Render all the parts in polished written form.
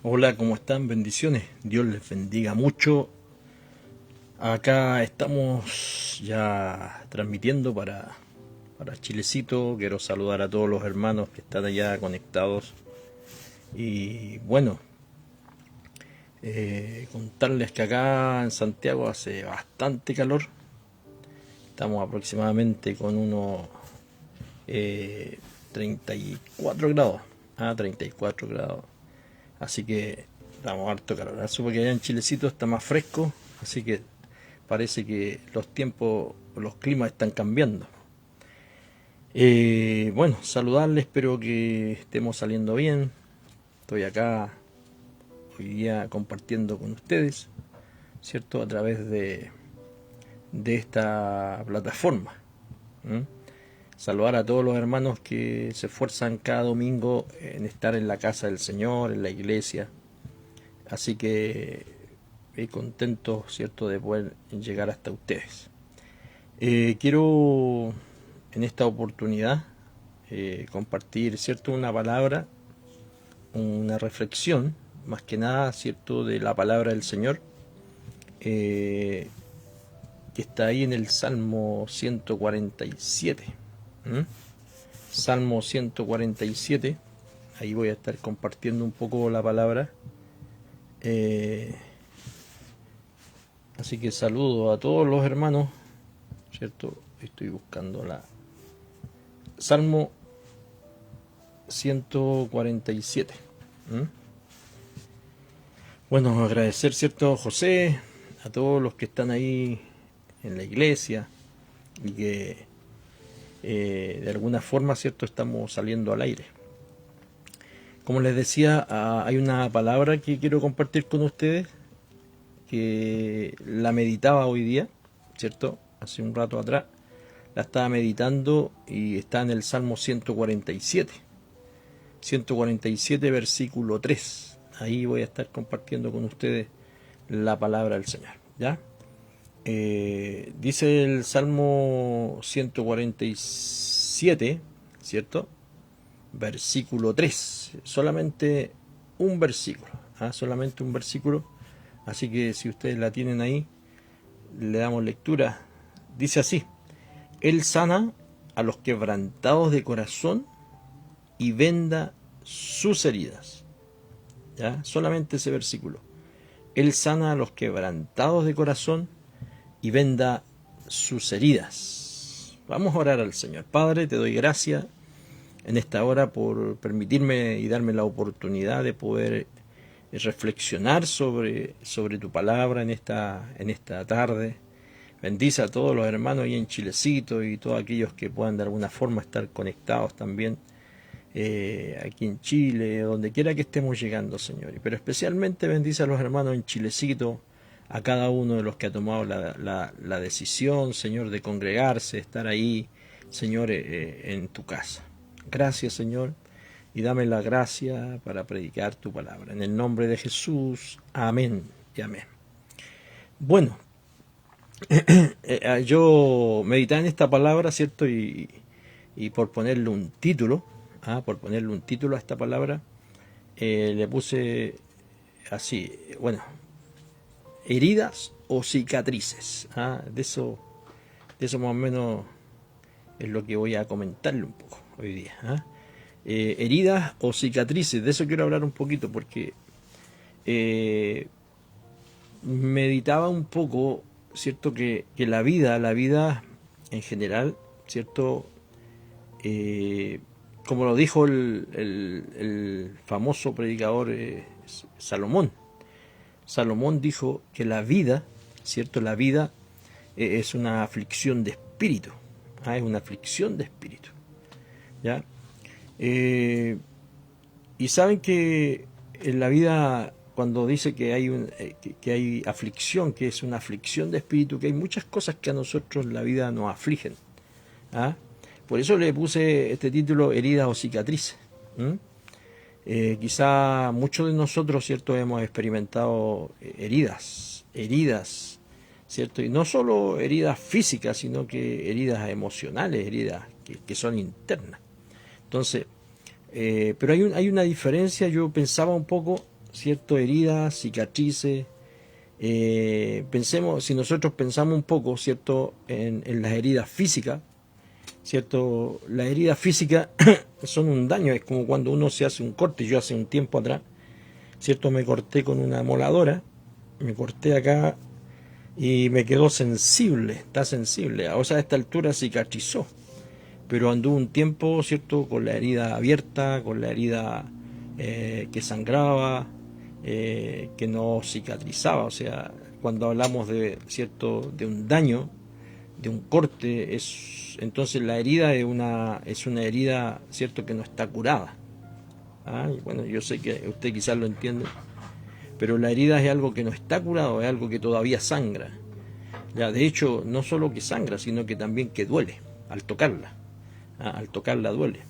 Hola, ¿cómo están? Bendiciones. Dios les bendiga mucho. Acá estamos ya transmitiendo para Chilecito. Quiero saludar a todos los hermanos que están allá conectados. Y bueno, contarles que acá en Santiago hace bastante calor. Estamos aproximadamente con unos 34 grados. 34 grados. Así que estamos harto calor. Supe que allá en Chilecito está más fresco, así que parece que los tiempos, los climas están cambiando. Bueno, saludarles, espero que estemos saliendo bien. Estoy acá hoy día compartiendo con ustedes, ¿cierto? A través de esta plataforma. ¿Mm? Saludar a todos los hermanos que se esfuerzan cada domingo en estar en la casa del Señor, en la iglesia. Así que contento, ¿cierto?, de poder llegar hasta ustedes. Quiero en esta oportunidad compartir, ¿cierto?, una palabra, una reflexión, más que nada, ¿cierto?, de la palabra del Señor, que está ahí en el Salmo 147. ¿Mm? Salmo 147, ahí voy a estar compartiendo un poco la palabra. Así que saludo a todos los hermanos, ¿cierto? Estoy buscando la Salmo 147. ¿Mm? Bueno, agradecer, ¿cierto, José, a todos los que están ahí en la iglesia y que de alguna forma, ¿cierto?, estamos saliendo al aire. Como les decía, hay una palabra que quiero compartir con ustedes, que la meditaba hoy día, ¿cierto? Hace un rato atrás, la estaba meditando y está en el Salmo 147. 147, versículo 3. Ahí voy a estar compartiendo con ustedes la palabra del Señor, ¿ya? Dice el Salmo 147, ¿cierto? Versículo 3. Solamente un versículo, solamente un versículo. Así que si ustedes la tienen ahí, le damos lectura. Dice así: Él sana a los quebrantados de corazón y venda sus heridas. ¿Ya? Solamente ese versículo. Él sana a los quebrantados de corazón y venda sus heridas. Vamos a orar al Señor. Padre, te doy gracias en esta hora por permitirme y darme la oportunidad de poder reflexionar sobre tu palabra en esta tarde. Bendice a todos los hermanos ahí en Chilecito y todos aquellos que puedan de alguna forma estar conectados también aquí en Chile, donde quiera que estemos llegando, Señor. Pero especialmente bendice a los hermanos en Chilecito, a cada uno de los que ha tomado la decisión, Señor, de congregarse, estar ahí, Señor, en tu casa. Gracias, Señor, y dame la gracia para predicar tu palabra. En el nombre de Jesús, amén y amén. Bueno, yo meditaba en esta palabra, ¿cierto? Y por ponerle un título, por ponerle un título a esta palabra, le puse así, bueno, heridas o cicatrices. De eso más o menos es lo que voy a comentarle un poco hoy día. Heridas o cicatrices, de eso quiero hablar un poquito porque meditaba un poco, ¿cierto? Que la vida en general, ¿cierto? Como lo dijo el famoso predicador Salomón. Salomón dijo que la vida, ¿cierto? La vida es una aflicción de espíritu. Es una aflicción de espíritu. ¿Ya? Y saben que en la vida, cuando dice que que hay aflicción, que es una aflicción de espíritu, que hay muchas cosas que a nosotros en la vida nos afligen. Por eso le puse este título, heridas o cicatrices. Quizá muchos de nosotros, ¿cierto?, hemos experimentado heridas, ¿cierto? Y no solo heridas físicas, sino que heridas emocionales, heridas que son internas. Entonces, pero hay una diferencia. Yo pensaba un poco ¿cierto? Heridas, cicatrices. Pensemos, si nosotros pensamos un poco, ¿cierto? En las heridas físicas, ¿cierto? Las heridas físicas son un daño, es como cuando uno se hace un corte. Yo hace un tiempo atrás, ¿cierto? Me corté con una moladora, me corté acá y me quedó sensible, está sensible. O sea, a esta altura cicatrizó, pero anduvo un tiempo, ¿cierto? Con la herida abierta, con la herida que sangraba, que no cicatrizaba. O sea, cuando hablamos de, ¿cierto? De un daño, de un corte, entonces la herida es una herida, ¿cierto? Que no está curada. Y bueno, yo sé que usted quizás lo entiende, pero la herida es algo que no está curado, es algo que todavía sangra. Ya, de hecho, no solo que sangra, sino que también que duele al tocarla. Al tocarla duele.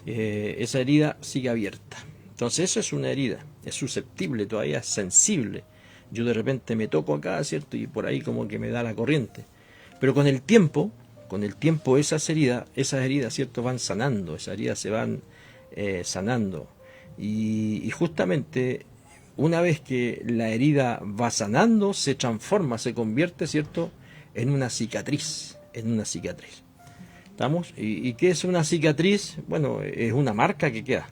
Esa herida sigue abierta. Entonces eso es una herida, es susceptible, todavía es sensible. Yo de repente me toco acá, ¿cierto? Y por ahí como que me da la corriente. Pero con el tiempo esas heridas, ¿cierto? Van sanando, esas heridas se van sanando. Y justamente una vez que la herida va sanando, se transforma, se convierte, ¿cierto? En una cicatriz, ¿Estamos? ¿Y qué es una cicatriz? Bueno, es una marca que queda.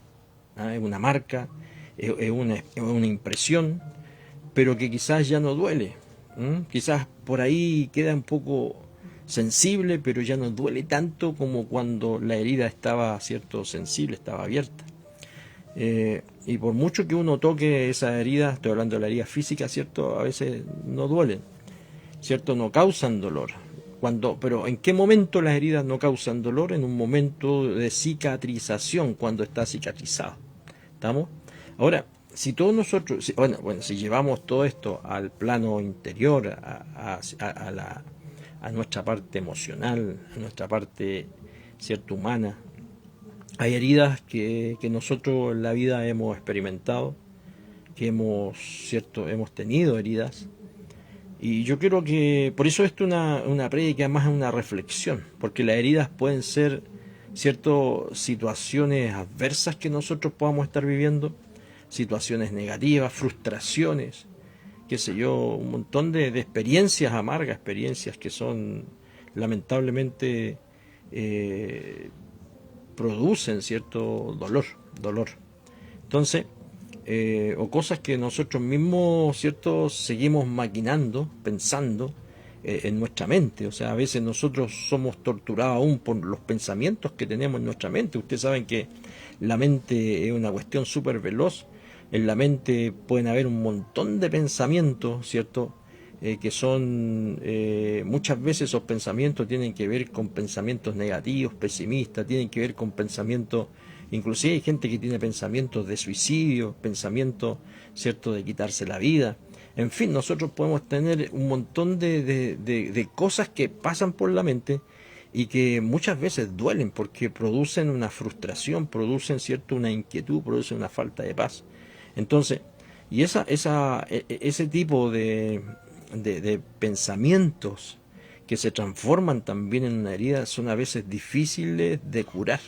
Es una marca, es una impresión, pero que quizás ya no duele. Quizás por ahí queda un poco sensible, pero ya no duele tanto como cuando la herida estaba, ¿cierto? Sensible, estaba abierta. Y por mucho que uno toque esa herida, estoy hablando de la herida física, ¿cierto? A veces no duelen, ¿cierto? No causan dolor. Pero ¿en qué momento las heridas no causan dolor? En un momento de cicatrización, cuando está cicatrizado. ¿Estamos? Ahora, si todos nosotros, si llevamos todo esto al plano interior, a nuestra parte emocional, a nuestra parte, ¿cierto? Humana, hay heridas que nosotros en la vida hemos experimentado, que hemos tenido heridas. Y yo creo que por eso esto es una prédica, más una reflexión, porque las heridas pueden ser, ¿cierto? Situaciones adversas que nosotros podamos estar viviendo, situaciones negativas, frustraciones, qué sé yo, un montón de experiencias amargas, experiencias que son lamentablemente producen cierto dolor. Entonces, o cosas que nosotros mismos, ¿cierto?, seguimos maquinando, pensando en nuestra mente. O sea, a veces nosotros somos torturados aún por los pensamientos que tenemos en nuestra mente. Ustedes saben que la mente es una cuestión súper veloz. En la mente pueden haber un montón de pensamientos, ¿cierto?, que son, muchas veces esos pensamientos tienen que ver con pensamientos negativos, pesimistas, tienen que ver con pensamientos, inclusive hay gente que tiene pensamientos de suicidio, pensamientos, ¿cierto?, de quitarse la vida. En fin, nosotros podemos tener un montón de cosas que pasan por la mente y que muchas veces duelen porque producen una frustración, producen, ¿cierto?, una inquietud, producen una falta de paz. Entonces, y ese tipo de pensamientos que se transforman también en una herida son a veces difíciles de curar.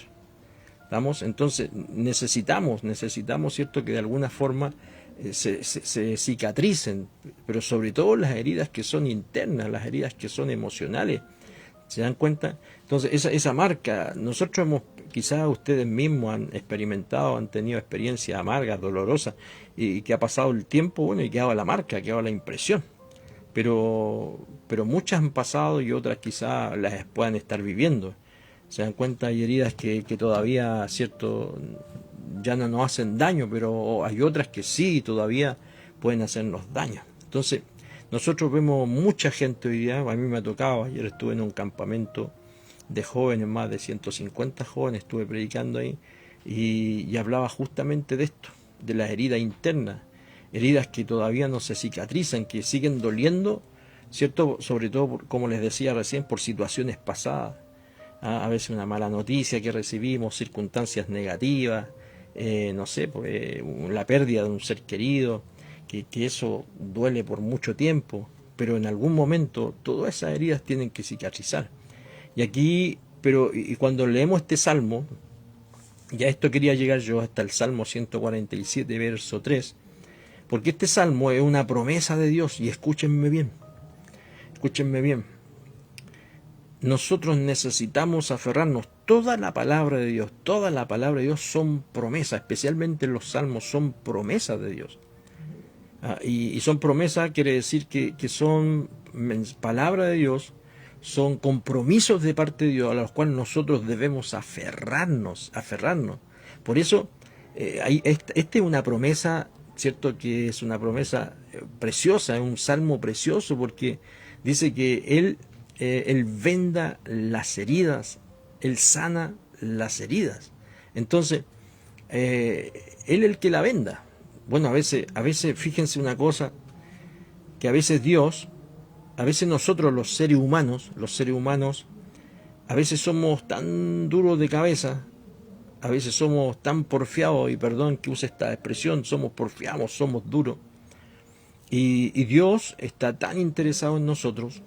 ¿Estamos? Entonces necesitamos, ¿cierto?, que de alguna forma se cicatricen, pero sobre todo las heridas que son internas, las heridas que son emocionales. ¿Se dan cuenta? Entonces esa marca, nosotros quizás ustedes mismos han experimentado, han tenido experiencias amargas, dolorosas, y que ha pasado el tiempo, bueno, y quedaba la marca, quedaba la impresión. Pero muchas han pasado y otras quizás las puedan estar viviendo. Se dan cuenta, hay heridas que todavía, ¿cierto?, ya no nos hacen daño, pero hay otras que sí todavía pueden hacernos daño. Entonces, nosotros vemos mucha gente hoy día, a mí me ha tocado, ayer estuve en un campamento de jóvenes, más de 150 jóvenes, estuve predicando ahí, y hablaba justamente de esto, de las heridas internas, heridas que todavía no se cicatrizan, que siguen doliendo, ¿cierto? Sobre todo, como les decía recién, por situaciones pasadas. A veces una mala noticia que recibimos, circunstancias negativas, no sé, pues, la pérdida de un ser querido, que eso duele por mucho tiempo, pero en algún momento todas esas heridas tienen que cicatrizar. Y aquí, y cuando leemos este salmo, ya esto quería llegar yo hasta el Salmo 147, verso 3, Porque este salmo es una promesa de Dios, y escúchenme bien, escúchenme bien. Nosotros necesitamos aferrarnos. Toda la palabra de Dios, toda la palabra de Dios son promesas, especialmente los salmos son promesas de Dios. Y son promesas, quiere decir que son palabra de Dios, son compromisos de parte de Dios a los cuales nosotros debemos aferrarnos. Por eso, esta es una promesa, ¿cierto? Que es una promesa preciosa, es un salmo precioso, porque dice que Él venda las heridas, Él sana las heridas. Entonces, Él es el que la venda. Bueno, a veces, fíjense una cosa, que a veces Dios, a veces nosotros los seres humanos, a veces somos tan duros de cabeza, a veces somos tan porfiados, y perdón que use esta expresión, somos porfiados, somos duros, y Dios está tan interesado en nosotros,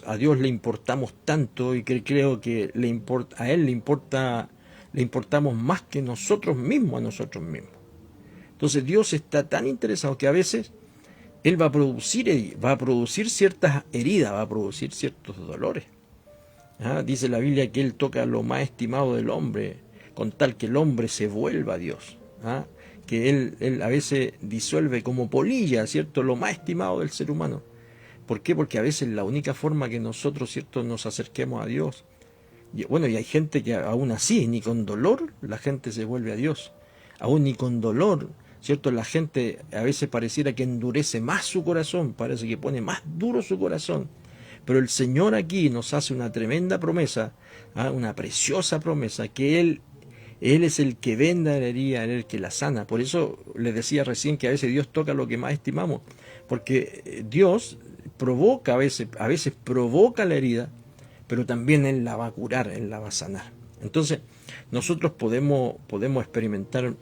a Dios le importamos tanto, y que creo que a Él le importamos más que nosotros mismos a nosotros mismos. Entonces Dios está tan interesado que a veces Él va a producir ciertas heridas, va a producir ciertos dolores. Dice la Biblia que Él toca lo más estimado del hombre, con tal que el hombre se vuelva a Dios. Que Él a veces disuelve como polilla, ¿cierto?, lo más estimado del ser humano. ¿Por qué? Porque a veces la única forma que nosotros, ¿cierto?, nos acerquemos a Dios. Y hay gente que aún así, ni con dolor, la gente se vuelve a Dios. Aún ni con dolor, ¿cierto? La gente a veces pareciera que endurece más su corazón, parece que pone más duro su corazón. Pero el Señor aquí nos hace una tremenda promesa, una preciosa promesa, que Él es el que venda la herida, Él es el que la sana. Por eso les decía recién que a veces Dios toca lo que más estimamos, porque Dios provoca a veces provoca la herida, pero también Él la va a curar, Él la va a sanar. Entonces, nosotros podemos experimentar,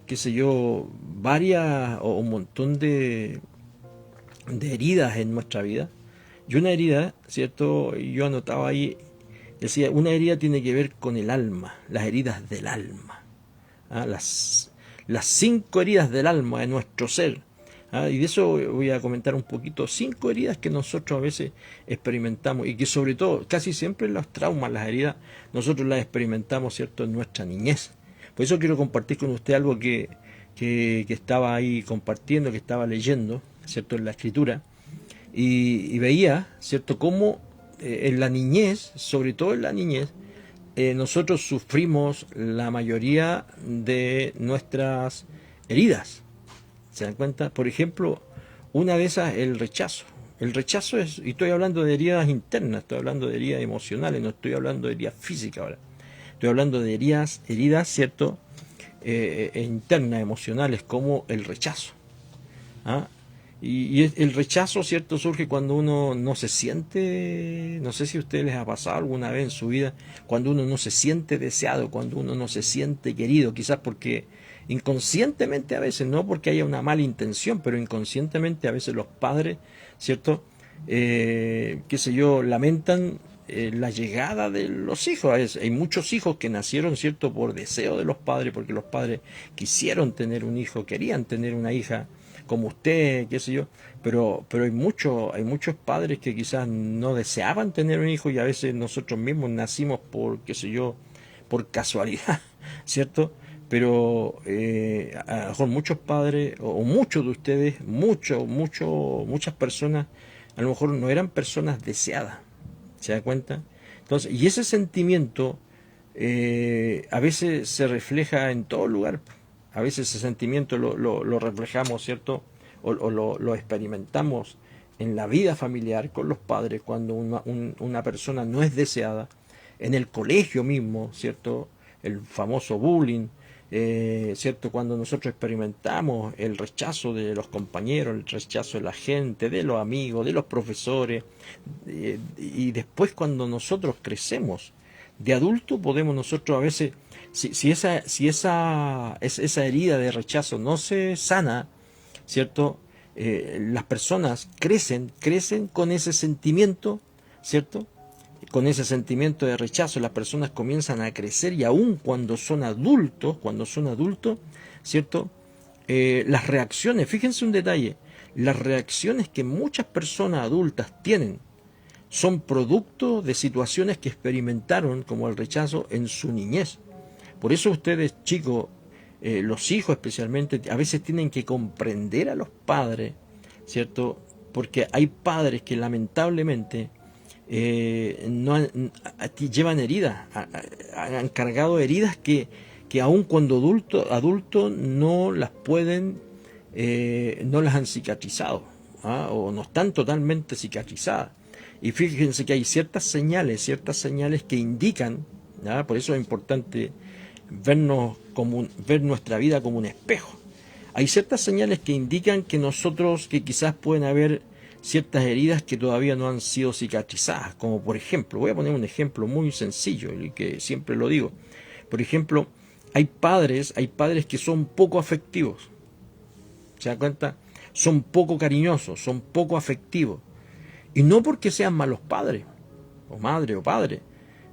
qué sé yo, varias o un montón de heridas en nuestra vida. Y una herida, ¿cierto? Yo anotaba ahí, decía, una herida tiene que ver con el alma, las heridas del alma. Las 5 heridas del alma de nuestro ser. Y de eso voy a comentar un poquito. 5 heridas que nosotros a veces experimentamos, y que sobre todo, casi siempre los traumas, las heridas, nosotros las experimentamos, ¿cierto?, en nuestra niñez. Por eso quiero compartir con usted algo que estaba ahí compartiendo, que estaba leyendo, ¿cierto?, en la Escritura, y veía, ¿cierto?, cómo en la niñez, sobre todo en la niñez, nosotros sufrimos la mayoría de nuestras heridas. ¿Se dan cuenta? Por ejemplo, una de esas es el rechazo. El rechazo y estoy hablando de heridas internas, estoy hablando de heridas emocionales, no estoy hablando de heridas físicas ahora. Estoy hablando de heridas, ¿cierto?, internas, emocionales, como el rechazo. Y el rechazo, ¿cierto?, surge cuando uno no se siente, no sé si a ustedes les ha pasado alguna vez en su vida, cuando uno no se siente deseado, cuando uno no se siente querido, quizás porque inconscientemente a veces, no porque haya una mala intención, pero inconscientemente a veces los padres, ¿cierto?, qué sé yo, lamentan la llegada de los hijos. Hay muchos hijos que nacieron, ¿cierto?, por deseo de los padres, porque los padres quisieron tener un hijo, querían tener una hija como usted, qué sé yo, pero hay muchos padres que quizás no deseaban tener un hijo, y a veces nosotros mismos nacimos por, qué sé yo, por casualidad, ¿cierto? Pero a lo mejor muchos padres, o muchos de ustedes, muchas personas, a lo mejor no eran personas deseadas. ¿Se da cuenta? Entonces, y ese sentimiento a veces se refleja en todo lugar. A veces ese sentimiento lo reflejamos, ¿cierto? O lo experimentamos en la vida familiar con los padres, cuando una persona no es deseada. En el colegio mismo, ¿cierto? El famoso bullying, ¿cierto? Cuando nosotros experimentamos el rechazo de los compañeros, el rechazo de la gente, de los amigos, de los profesores, y después cuando nosotros crecemos de adulto, podemos nosotros a veces, si esa herida de rechazo no se sana, ¿cierto? Las personas crecen con ese sentimiento, ¿cierto? Con ese sentimiento de rechazo, las personas comienzan a crecer, y aún cuando son adultos, ¿cierto?, las reacciones, fíjense un detalle, las reacciones que muchas personas adultas tienen son producto de situaciones que experimentaron, como el rechazo, en su niñez. Por eso ustedes, chicos, los hijos especialmente, a veces tienen que comprender a los padres, ¿cierto? Porque hay padres que lamentablemente llevan heridas, han cargado heridas que aun cuando adultos no las pueden, no las han cicatrizado, ¿ah? O no están totalmente cicatrizadas. Y fíjense que hay ciertas señales que indican, ¿ah? Por eso es importante ver nuestra vida como un espejo. Hay ciertas señales que indican que quizás pueden haber ciertas heridas que todavía no han sido cicatrizadas, como por ejemplo, voy a poner un ejemplo muy sencillo y que siempre lo digo. Por ejemplo, hay padres que son poco afectivos. ¿Se da cuenta? Son poco cariñosos, son poco afectivos. Y no porque sean malos padres, o madre o padre,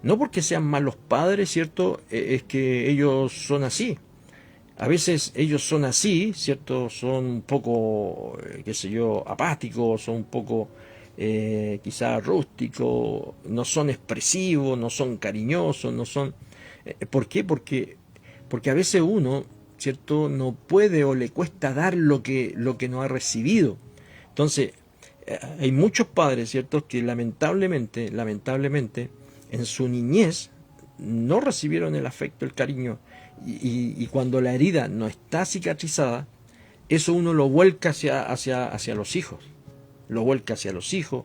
no porque sean malos padres, ¿cierto? Es que ellos son así. A veces ellos son así, ¿cierto? Son un poco, qué sé yo, apáticos, son un poco quizás rústicos, no son expresivos, no son cariñosos, no son... ¿Por qué? Porque a veces uno, ¿cierto? No puede o le cuesta dar lo que no ha recibido. Entonces, hay muchos padres, ¿cierto? Que lamentablemente, en su niñez no recibieron el afecto, el cariño, y cuando la herida no está cicatrizada, eso uno lo vuelca hacia los hijos, lo vuelca hacia los hijos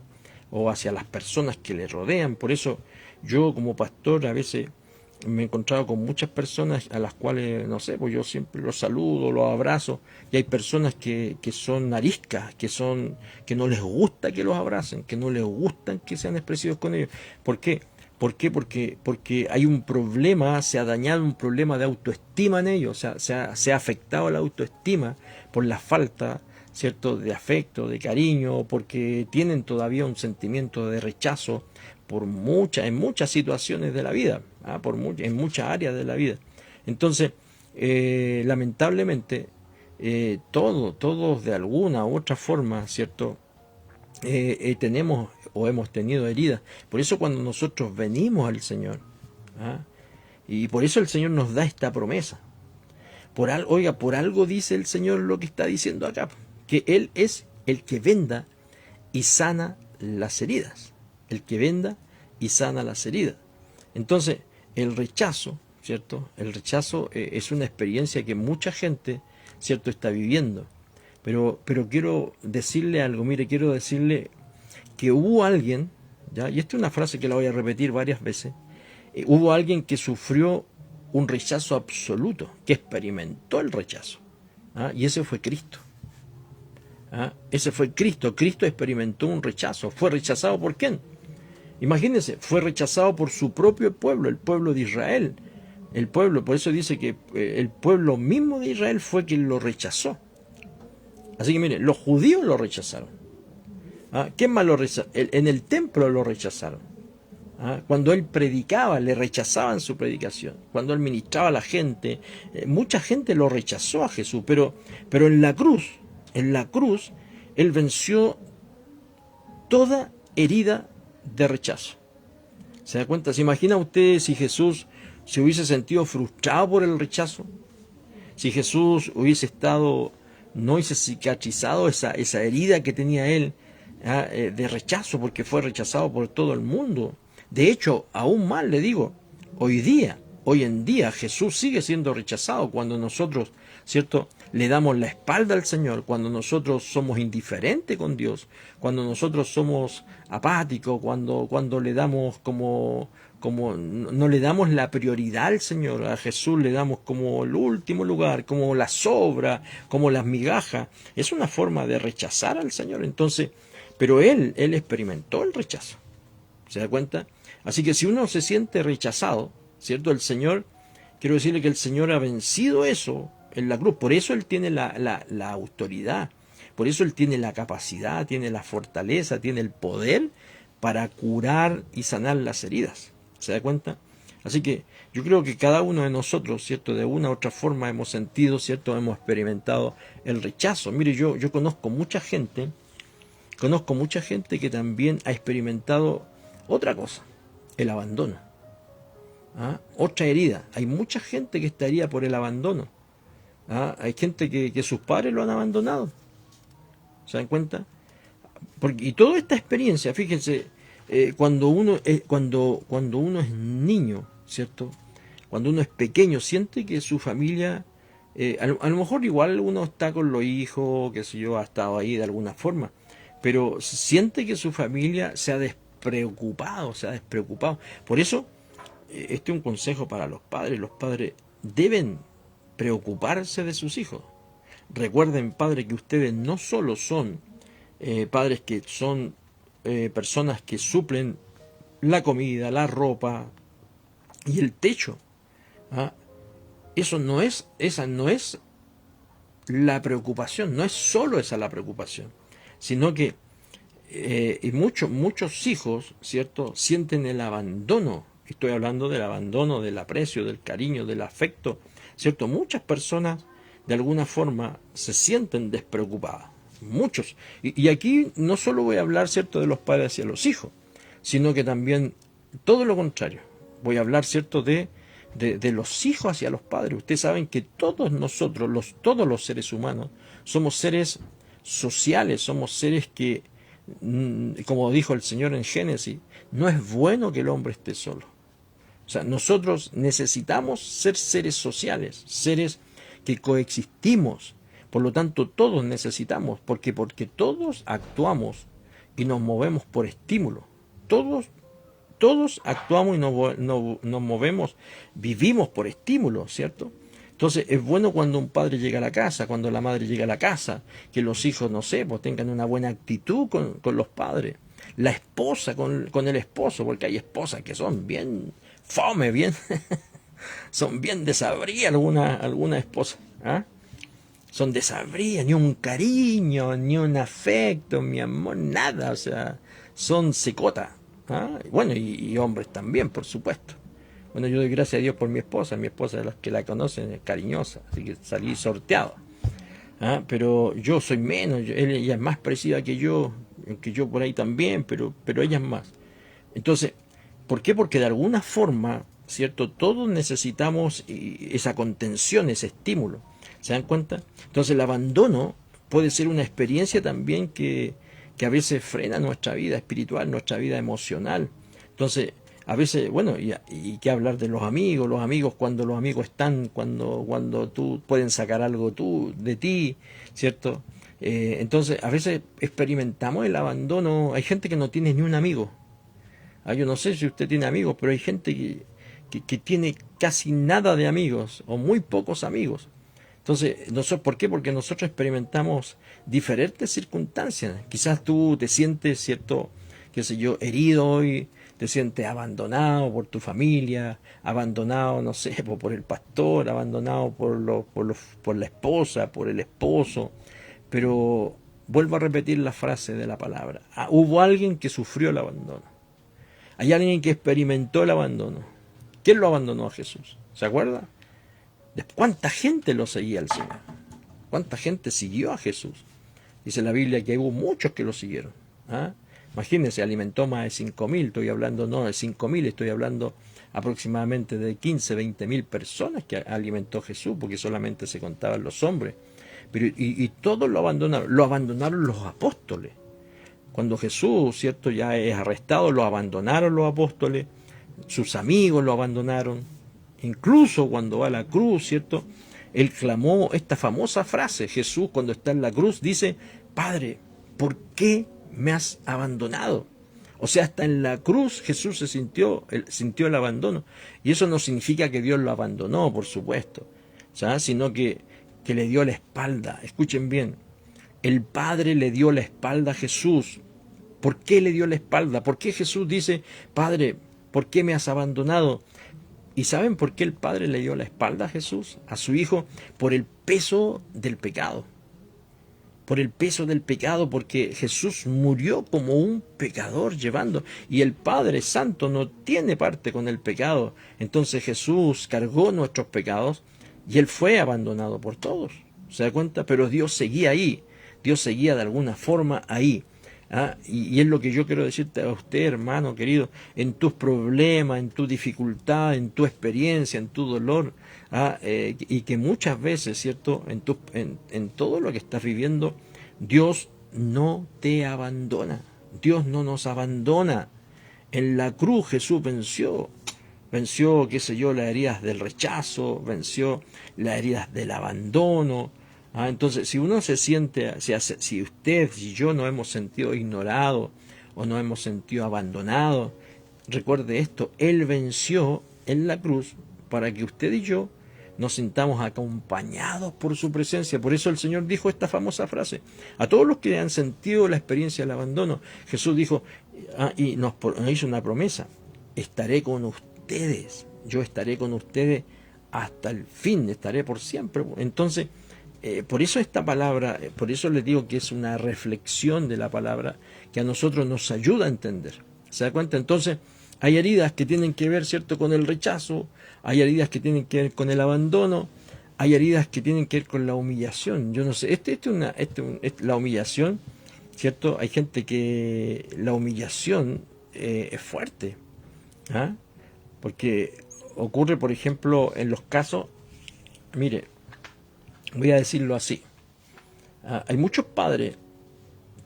o hacia las personas que le rodean. Por eso yo como pastor a veces me he encontrado con muchas personas a las cuales, no sé, pues yo siempre los saludo, los abrazo, y hay personas que son ariscas, que no les gusta que los abracen, que no les gustan que sean expresivos con ellos. ¿Por qué? Porque hay un problema, se ha dañado un problema de autoestima en ellos, o sea, se ha afectado la autoestima por la falta, ¿cierto?, de afecto, de cariño, porque tienen todavía un sentimiento de rechazo en muchas situaciones de la vida, ¿ah? En muchas áreas de la vida. Entonces, lamentablemente, todos de alguna u otra forma, ¿cierto?, tenemos o hemos tenido heridas. Por eso cuando nosotros venimos al Señor, ¿ah? Y por eso el Señor nos da esta promesa. Por algo dice el Señor lo que está diciendo acá, que Él es el que venda y sana las heridas. El que venda y sana las heridas. Entonces, el rechazo, ¿cierto? El rechazo es una experiencia que mucha gente, ¿cierto?, está viviendo. Pero quiero decirle algo, mire, quiero decirle que hubo alguien, ¿ya? Y esta es una frase que la voy a repetir varias veces, hubo alguien que sufrió un rechazo absoluto, que experimentó el rechazo, ¿ah? Y ese fue Cristo. ¿Ah? Ese fue Cristo. Cristo experimentó un rechazo. ¿Fue rechazado por quién? Imagínense, fue rechazado por su propio pueblo, el pueblo de Israel. El pueblo, por eso dice que el pueblo mismo de Israel fue quien lo rechazó. Así que miren, los judíos lo rechazaron. ¿Ah? ¿Quién más lo rechazó? En el templo lo rechazaron. ¿Ah? Cuando él predicaba, le rechazaban su predicación. Cuando él ministraba a la gente, mucha gente lo rechazó a Jesús. Pero en la cruz, él venció toda herida de rechazo. ¿Se da cuenta? ¿Se imagina usted si Jesús se hubiese sentido frustrado por el rechazo? Si Jesús no hubiese cicatrizado esa herida que tenía él, de rechazo, porque fue rechazado por todo el mundo. De hecho, aún más le digo, hoy en día Jesús sigue siendo rechazado cuando nosotros, ¿cierto?, le damos la espalda al Señor, cuando nosotros somos indiferentes con Dios, cuando nosotros somos apáticos, cuando le damos no le damos la prioridad al Señor. A Jesús le damos como el último lugar, como la sobra, como las migajas. Es una forma de rechazar al Señor. Entonces, pero él experimentó el rechazo. ¿Se da cuenta? Así que si uno se siente rechazado, ¿cierto? Quiero decirle que el Señor ha vencido eso en la cruz. Por eso Él tiene la autoridad. Por eso Él tiene la capacidad, tiene la fortaleza, tiene el poder para curar y sanar las heridas. ¿Se da cuenta? Así que yo creo que cada uno de nosotros, ¿cierto? De una u otra forma hemos sentido, ¿cierto? Hemos experimentado el rechazo. Mire, yo conozco mucha gente que también ha experimentado otra cosa, el abandono. ¿Ah? Otra herida. Hay mucha gente que está herida por el abandono. ¿Ah? Hay gente que sus padres lo han abandonado. ¿Se dan cuenta? Y toda esta experiencia, fíjense, cuando uno es niño, ¿cierto? Cuando uno es pequeño, siente que su familia, a lo mejor igual uno está con los hijos, qué sé yo, ha estado ahí de alguna forma, pero siente que su familia se ha despreocupado. Por eso, este es un consejo para los padres. Los padres deben preocuparse de sus hijos. Recuerden, padres, que ustedes no solo son padres que son personas que suplen la comida, la ropa y el techo. ¿Ah? Esa no es la preocupación, no es solo esa la preocupación, sino que y muchos hijos, ¿cierto?, sienten el abandono. Estoy hablando del abandono, del aprecio, del cariño, del afecto, ¿cierto? Muchas personas de alguna forma se sienten despreocupadas, muchos. Y aquí no solo voy a hablar, ¿cierto?, de los padres hacia los hijos, sino que también todo lo contrario. Voy a hablar, ¿cierto?, de los hijos hacia los padres. Ustedes saben que todos nosotros, todos los seres humanos, somos seres sociales, somos seres que, como dijo el Señor en Génesis, no es bueno que el hombre esté solo. O sea, nosotros necesitamos ser seres sociales, seres que coexistimos. Por lo tanto, todos necesitamos, porque todos actuamos y nos movemos por estímulo. Todos actuamos y nos movemos, vivimos por estímulo, ¿cierto? Entonces es bueno cuando un padre llega a la casa, cuando la madre llega a la casa, que los hijos, no sé, pues tengan una buena actitud con los padres. La esposa con el esposo, porque hay esposas que son bien fome, son bien desabridas algunas esposas. ¿Ah? Son desabridas, ni un cariño, ni un afecto, mi amor, nada, o sea, son secotas. ¿Ah? Bueno, y hombres también, por supuesto. Bueno, yo doy gracias a Dios por mi esposa de los que la conocen es cariñosa, así que salí sorteado. ¿Ah? Pero yo soy menos, ella es más parecida que yo por ahí también, pero ella es más. Entonces, ¿por qué? Porque de alguna forma, ¿cierto? Todos necesitamos esa contención, ese estímulo. ¿Se dan cuenta? Entonces el abandono puede ser una experiencia también que a veces frena nuestra vida espiritual, nuestra vida emocional. Entonces, a veces, bueno, y qué hablar de los amigos cuando los amigos están, cuando tú pueden sacar algo de ti, ¿cierto? Entonces, a veces experimentamos el abandono. Hay gente que no tiene ni un amigo. Yo no sé si usted tiene amigos, pero hay gente que tiene casi nada de amigos o muy pocos amigos. Entonces, ¿por qué? Porque nosotros experimentamos diferentes circunstancias. Quizás tú te sientes, ¿cierto?, qué sé yo, herido hoy, te sientes abandonado por tu familia, abandonado, no sé, por el pastor, abandonado por la esposa, por el esposo. Pero vuelvo a repetir la frase de la palabra. Hubo alguien que sufrió el abandono. Hay alguien que experimentó el abandono. ¿Quién lo abandonó a Jesús? ¿Se acuerda? ¿Cuánta gente lo seguía al Señor? ¿Cuánta gente siguió a Jesús? Dice la Biblia que hubo muchos que lo siguieron. ¿Ah? Imagínense, alimentó más de 5.000, estoy hablando no de 5.000, estoy hablando aproximadamente de 15, 20.000 personas que alimentó Jesús, porque solamente se contaban los hombres. Pero, y todos lo abandonaron los apóstoles. Cuando Jesús, ¿cierto?, ya es arrestado, lo abandonaron los apóstoles, sus amigos lo abandonaron. Incluso cuando va a la cruz, ¿cierto?, él clamó esta famosa frase. Jesús, cuando está en la cruz, dice: Padre, ¿por qué me has abandonado? O sea, hasta en la cruz Jesús sintió el abandono. Y eso no significa que Dios lo abandonó, por supuesto, ¿sabes?, sino que le dio la espalda. Escuchen bien, el Padre le dio la espalda a Jesús. ¿Por qué le dio la espalda? ¿Por qué Jesús dice: Padre, ¿por qué me has abandonado? ¿Y saben por qué el Padre le dio la espalda a Jesús, a su Hijo? Por el peso del pecado. por el peso del pecado, porque Jesús murió como un pecador llevando, y el Padre Santo no tiene parte con el pecado. Entonces Jesús cargó nuestros pecados y Él fue abandonado por todos. ¿Se da cuenta? Pero Dios seguía ahí, Dios seguía de alguna forma ahí. Y es lo que yo quiero decirte a usted, hermano querido, en tus problemas, en tu dificultad, en tu experiencia, en tu dolor, y que muchas veces, ¿cierto?, en todo lo que estás viviendo, Dios no te abandona, Dios no nos abandona. En la cruz Jesús venció, qué sé yo, las heridas del rechazo, venció las heridas del abandono. Entonces, si uno se siente, si usted y yo nos hemos sentido ignorados o nos hemos sentido abandonados, recuerde esto, Él venció en la cruz para que usted y yo nos sintamos acompañados por su presencia. Por eso el Señor dijo esta famosa frase. A todos los que han sentido la experiencia del abandono, Jesús dijo, y nos hizo una promesa, estaré con ustedes, yo estaré con ustedes hasta el fin, estaré por siempre. Entonces, por eso esta palabra, por eso les digo que es una reflexión de la palabra que a nosotros nos ayuda a entender. ¿Se da cuenta? Entonces, hay heridas que tienen que ver, ¿cierto?, con el rechazo, hay heridas que tienen que ver con el abandono, hay heridas que tienen que ver con la humillación. Yo no sé, la humillación, ¿cierto? Hay gente que la humillación es fuerte, porque ocurre, por ejemplo, en los casos, mire, voy a decirlo así, hay muchos padres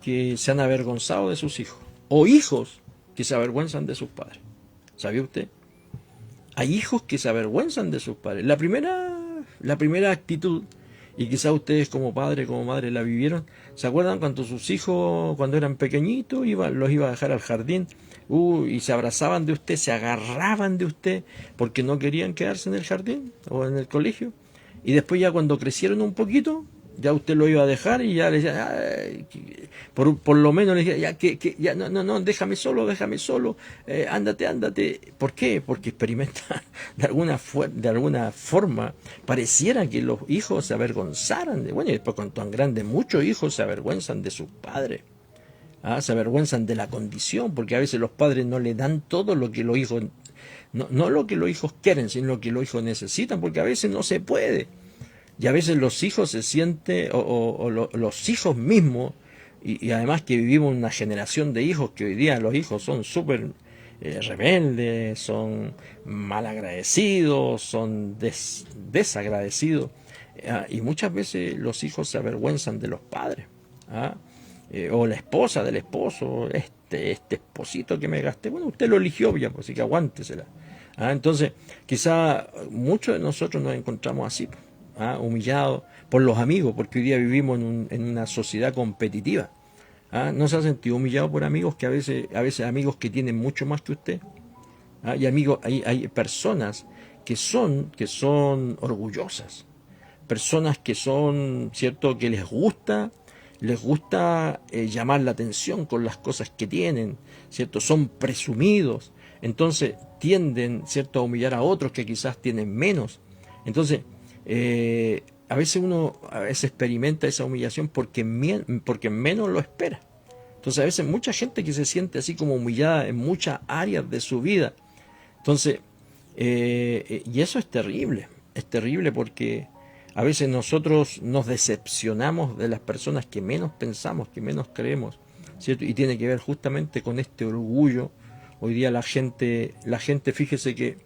que se han avergonzado de sus hijos, o hijos que se avergüenzan de sus padres. ¿Sabía usted? Hay hijos que se avergüenzan de sus padres. La primera actitud, y quizás ustedes como padre, como madre la vivieron, ¿se acuerdan cuando sus hijos, cuando eran pequeñitos, los iba a dejar al jardín, y se abrazaban de usted, se agarraban de usted, porque no querían quedarse en el jardín o en el colegio? Y después ya cuando crecieron un poquito, ya usted lo iba a dejar y ya le decía, por lo menos le decía, ya no, déjame solo, ándate. ¿Por qué? Porque experimenta de alguna forma, pareciera que los hijos se avergonzaran y después con tan grandes, muchos hijos se avergüenzan de sus padres. Se avergüenzan de la condición, porque a veces los padres no le dan todo lo que los hijos, no lo que los hijos quieren, sino lo que los hijos necesitan, porque a veces no se puede. Y a veces los hijos se sienten, los hijos mismos, y además que vivimos una generación de hijos que hoy día los hijos son súper rebeldes, son malagradecidos, son desagradecidos, y muchas veces los hijos se avergüenzan de los padres, o la esposa del esposo, este esposito que me gasté, bueno, usted lo eligió ya, pues así que aguántesela. Entonces, quizá muchos de nosotros nos encontramos así, humillados por los amigos, porque hoy día vivimos en una sociedad competitiva. ¿No se ha sentido humillado por amigos que a veces amigos que tienen mucho más que usted? Y amigos, hay personas que son orgullosas, personas que son, cierto, que les gusta llamar la atención con las cosas que tienen, cierto, son presumidos, entonces tienden, cierto, a humillar a otros que quizás tienen menos. Entonces, a veces uno experimenta esa humillación porque menos lo espera. Entonces a veces mucha gente que se siente así como humillada en muchas áreas de su vida. Entonces, y eso es terrible porque a veces nosotros nos decepcionamos de las personas que menos pensamos, que menos creemos, ¿cierto? Y tiene que ver justamente con este orgullo. Hoy día la gente, fíjese que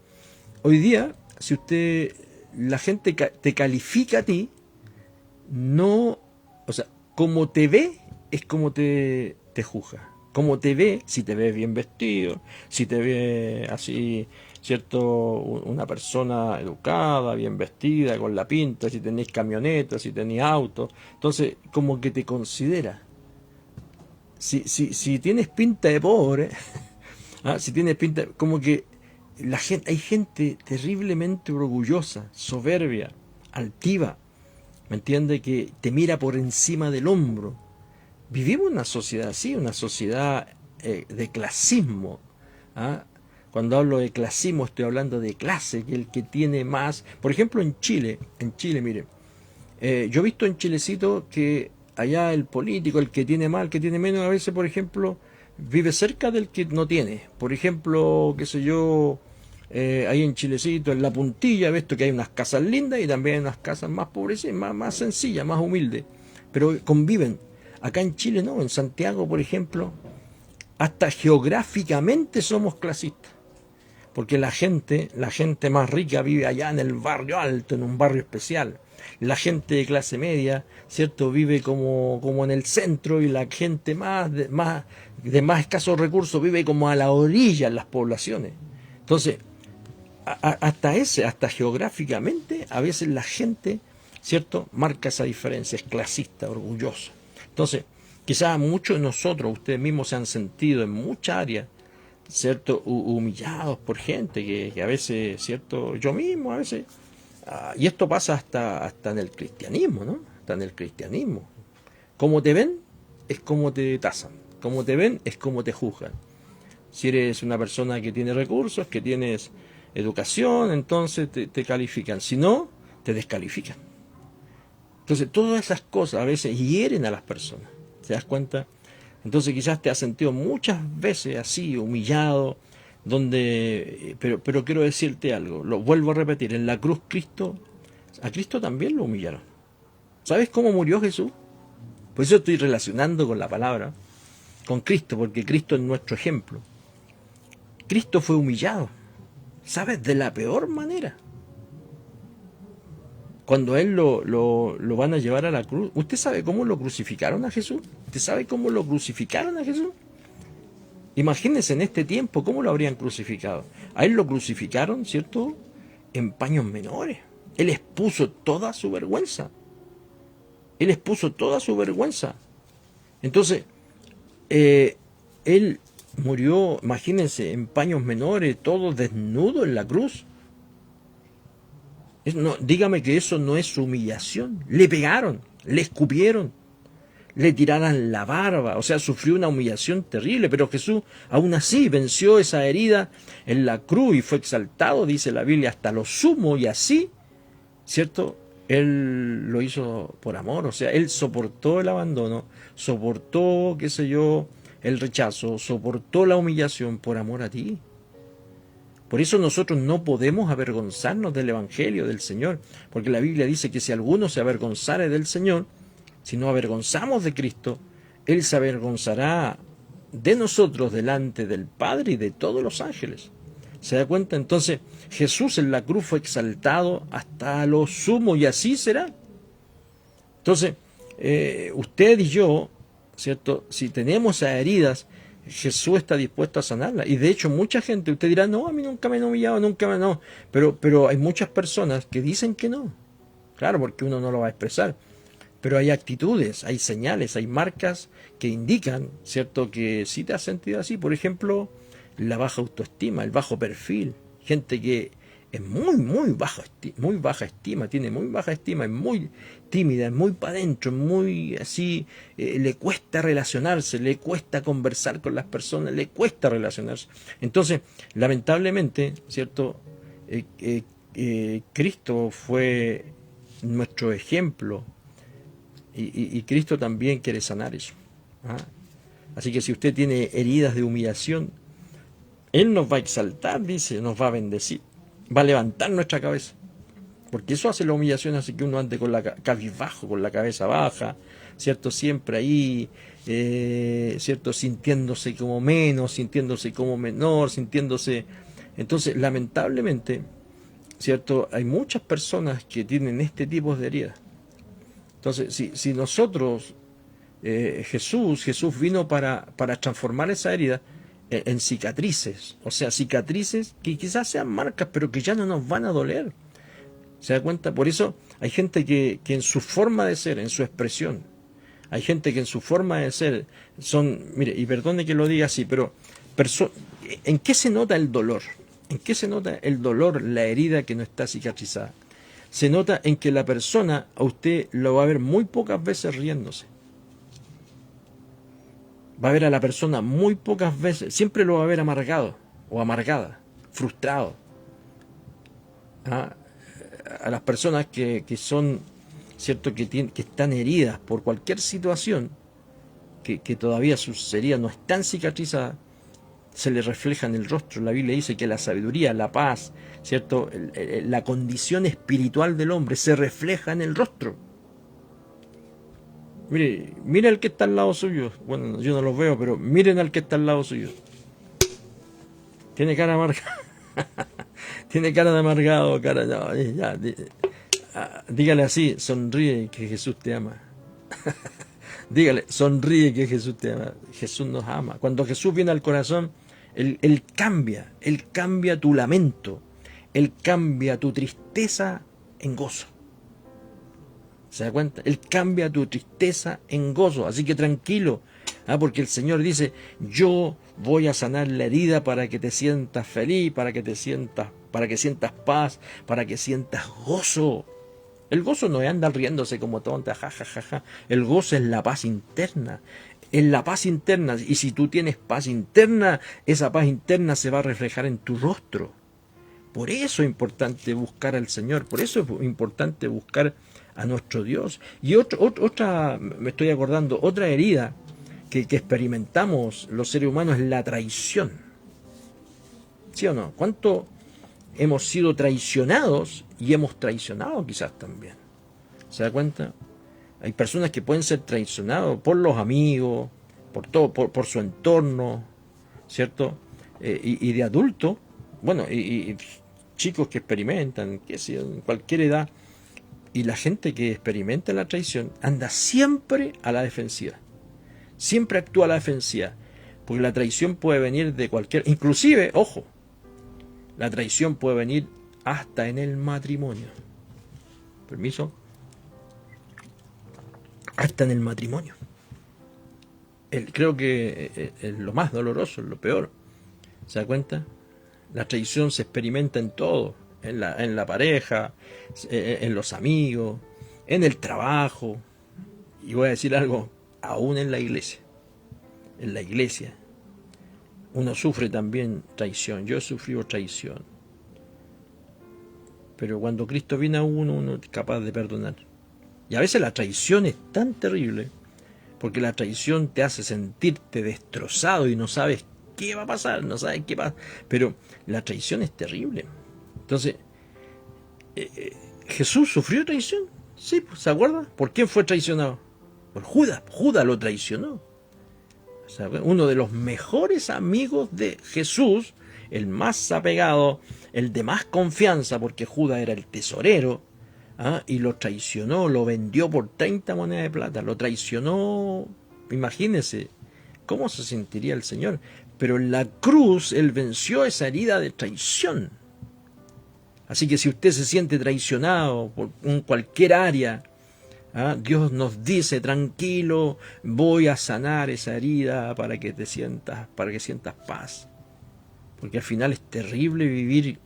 hoy día, si la gente te califica a ti, no, o sea, como te ve, es como te juzga. Como te ve, si te ves bien vestido, si te ve así, ¿cierto? Una persona educada, bien vestida, con la pinta, si tenés camioneta, si tenés auto, entonces como que te considera. Si tienes pinta de pobre, si tienes pinta, como que hay gente terriblemente orgullosa, soberbia, altiva, ¿me entiende? Que te mira por encima del hombro. Vivimos una sociedad así, una sociedad de clasismo. Cuando hablo de clasismo estoy hablando de clase, que el que tiene más. Por ejemplo, en Chile, mire, yo he visto en Chilecito que allá el político, el que tiene más, el que tiene menos, a veces, por ejemplo, vive cerca del que no tiene. Por ejemplo, qué sé yo, ahí en Chilecito, en La Puntilla, ves tú que hay unas casas lindas y también hay unas casas más pobres, más sencillas, más humildes, pero conviven. Acá en Chile no, en Santiago, por ejemplo, hasta geográficamente somos clasistas, porque la gente más rica vive allá en el barrio alto, en un barrio especial. La gente de clase media, ¿cierto? Vive como en el centro, y la gente de más escasos recursos vive como a la orilla en las poblaciones. Entonces, hasta geográficamente, a veces la gente, ¿cierto? Marca esa diferencia, es clasista, orgullosa. Entonces, quizás muchos de nosotros, ustedes mismos se han sentido en muchas áreas, ¿cierto? Humillados por gente que a veces, ¿cierto? Yo mismo a veces, y esto pasa hasta en el cristianismo, ¿no? Hasta en el cristianismo. Como te ven, es como te tasan. Como te ven, es como te juzgan. Si eres una persona que tiene recursos, que tienes educación, entonces te califican. Si no, te descalifican. Entonces, todas esas cosas a veces hieren a las personas. ¿Te das cuenta? Entonces, quizás te has sentido muchas veces así, humillado, pero quiero decirte algo, lo vuelvo a repetir, en la cruz a Cristo también lo humillaron. ¿Sabes cómo murió Jesús? Por eso estoy relacionando con la palabra, con Cristo, porque Cristo es nuestro ejemplo. Cristo fue humillado, ¿sabes? De la peor manera. Cuando a él lo van a llevar a la cruz, ¿usted sabe cómo lo crucificaron a Jesús? ¿Usted sabe cómo lo crucificaron a Jesús? Imagínense en este tiempo cómo lo habrían crucificado. A él lo crucificaron, ¿cierto? En paños menores. Él expuso toda su vergüenza. Él expuso toda su vergüenza. Entonces, él murió, imagínense, en paños menores, todo desnudo en la cruz. No, dígame que eso no es humillación. Le pegaron, le escupieron, le tiraran la barba, o sea, sufrió una humillación terrible, pero Jesús aún así venció esa herida en la cruz y fue exaltado, dice la Biblia, hasta lo sumo, y así, ¿cierto? Él lo hizo por amor, o sea, él soportó el abandono, soportó, qué sé yo, el rechazo, soportó la humillación por amor a ti. Por eso nosotros no podemos avergonzarnos del Evangelio del Señor, porque la Biblia dice que si alguno se avergonzare del Señor, si nos avergonzamos de Cristo, Él se avergonzará de nosotros delante del Padre y de todos los ángeles. ¿Se da cuenta? Entonces Jesús en la cruz fue exaltado hasta lo sumo, y así será. Entonces, usted y yo, ¿cierto? Si tenemos esas heridas, Jesús está dispuesto a sanarlas. Y de hecho, mucha gente, usted dirá, no, a mí nunca me han humillado, nunca me no. Pero hay muchas personas que dicen que no. Claro, porque uno no lo va a expresar. Pero hay actitudes, hay señales, hay marcas que indican, ¿cierto?, que sí te has sentido así. Por ejemplo, la baja autoestima, el bajo perfil. Gente que es muy baja estima, tiene muy baja estima, es muy tímida, es muy para adentro, muy así, le cuesta relacionarse, le cuesta conversar con las personas, le cuesta relacionarse. Entonces, lamentablemente, ¿cierto?, Cristo fue nuestro ejemplo. Y Cristo también quiere sanar eso. ¿Ah? Así que si usted tiene heridas de humillación, Él nos va a exaltar, dice, nos va a bendecir, va a levantar nuestra cabeza. Porque eso hace la humillación, hace que uno ande con la cabizbajo, con la cabeza baja, ¿cierto? Siempre ahí, ¿cierto? Sintiéndose como menos, sintiéndose como menor, sintiéndose... Entonces, lamentablemente, ¿cierto? Hay muchas personas que tienen este tipo de heridas. Entonces, si nosotros, Jesús vino para transformar esa herida en cicatrices, o sea, cicatrices que quizás sean marcas, pero que ya no nos van a doler. ¿Se da cuenta? Por eso hay gente que en su forma de ser, en su expresión, hay gente que en su forma de ser son, mire, y perdone que lo diga así, pero ¿en qué se nota el dolor? ¿En qué se nota el dolor, la herida que no está cicatrizada? Se nota en que la persona a usted lo va a ver muy pocas veces riéndose. Va a ver a la persona muy pocas veces, siempre lo va a ver amargado o amargada, frustrado. ¿Ah? A las personas que son, ¿cierto? Que están heridas por cualquier situación, que todavía sus heridas no están cicatrizadas, se le refleja en el rostro. La Biblia dice que la sabiduría, la paz, ¿cierto? La condición espiritual del hombre se refleja en el rostro. Mire al que está al lado suyo. Bueno, yo no los veo, pero miren al que está al lado suyo. Tiene cara amargada. Tiene cara de amargado, cara. No, dígale así, sonríe que Jesús te ama. Dígale, sonríe que Jesús te ama. Jesús nos ama. Cuando Jesús viene al corazón, Él cambia tu lamento, Él cambia tu tristeza en gozo. ¿Se da cuenta? Él cambia tu tristeza en gozo. Así que tranquilo, porque el Señor dice, yo voy a sanar la herida para que te sientas feliz, para que sientas paz, para que sientas gozo. El gozo no es andar riéndose como tonta, ja. El gozo es la paz interna. Es la paz interna. Y si tú tienes paz interna, esa paz interna se va a reflejar en tu rostro. Por eso es importante buscar al Señor. Por eso es importante buscar a nuestro Dios. Y otra, me estoy acordando, otra herida que experimentamos los seres humanos es la traición. ¿Sí o no? ¿Cuánto hemos sido traicionados y hemos traicionado quizás también? ¿Se da cuenta? Hay personas que pueden ser traicionados por los amigos, por todo, por su entorno, ¿cierto? Y de adultos, bueno, y chicos que experimentan, que sea en cualquier edad, y la gente que experimenta la traición anda siempre a la defensiva, siempre actúa a la defensiva, porque la traición puede venir de cualquier, inclusive, ojo, la traición puede venir hasta en el matrimonio. ¿Permiso? Hasta en el matrimonio. Creo que es lo más doloroso, es lo peor. ¿Se da cuenta? La traición se experimenta en todo, en la pareja, en los amigos, en el trabajo. Y voy a decir algo, aún en la iglesia. En la iglesia uno sufre también traición. Yo he sufrido traición. Pero cuando Cristo viene a uno es capaz de perdonar. Y a veces la traición es tan terrible, porque la traición te hace sentirte destrozado y no sabes qué va a pasar, no sabes qué pasa. Pero la traición es terrible. Entonces, ¿Jesús sufrió traición? Sí, ¿se acuerda? ¿Por quién fue traicionado? Por Judas. Judas lo traicionó. Uno de los mejores amigos de Jesús, el más apegado, el de más confianza, porque Judas era el tesorero, y lo traicionó, lo vendió por 30 monedas de plata, lo traicionó. Imagínense cómo se sentiría el Señor. Pero en la cruz Él venció esa herida de traición. Así que si usted se siente traicionado por cualquier área, Dios nos dice, tranquilo, voy a sanar esa herida para que sientas paz. Porque al final es terrible vivir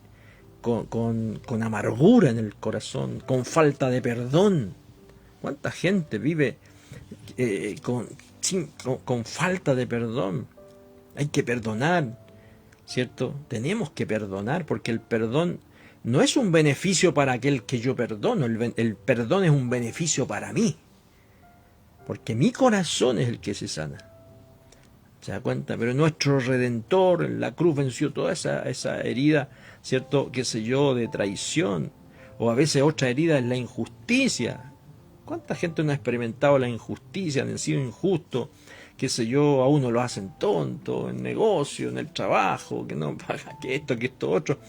con amargura en el corazón, con falta de perdón. ¿Cuánta gente vive con falta de perdón? Hay que perdonar, ¿cierto? Tenemos que perdonar, porque el perdón no es un beneficio para aquel que yo perdono, el perdón es un beneficio para mí, porque mi corazón es el que se sana. ¿Se da cuenta? Pero nuestro Redentor en la cruz venció toda esa herida, ¿cierto? Qué sé yo, de traición, o a veces otra herida es la injusticia. ¿Cuánta gente no ha experimentado la injusticia, han sido injustos? Qué sé yo, a uno lo hacen tonto, en negocio, en el trabajo, que no paga, que esto otro.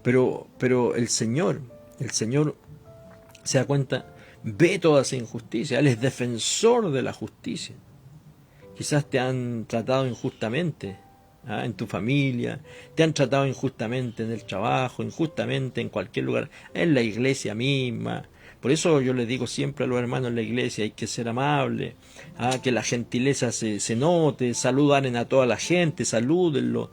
Pero el Señor, se da cuenta, ve toda esa injusticia. Él es defensor de la justicia. Quizás te han tratado injustamente en tu familia, te han tratado injustamente en el trabajo, injustamente en cualquier lugar, en la iglesia misma. Por eso yo les digo siempre a los hermanos en la iglesia, hay que ser amable, que la gentileza se note, saluden a toda la gente, salúdenlo,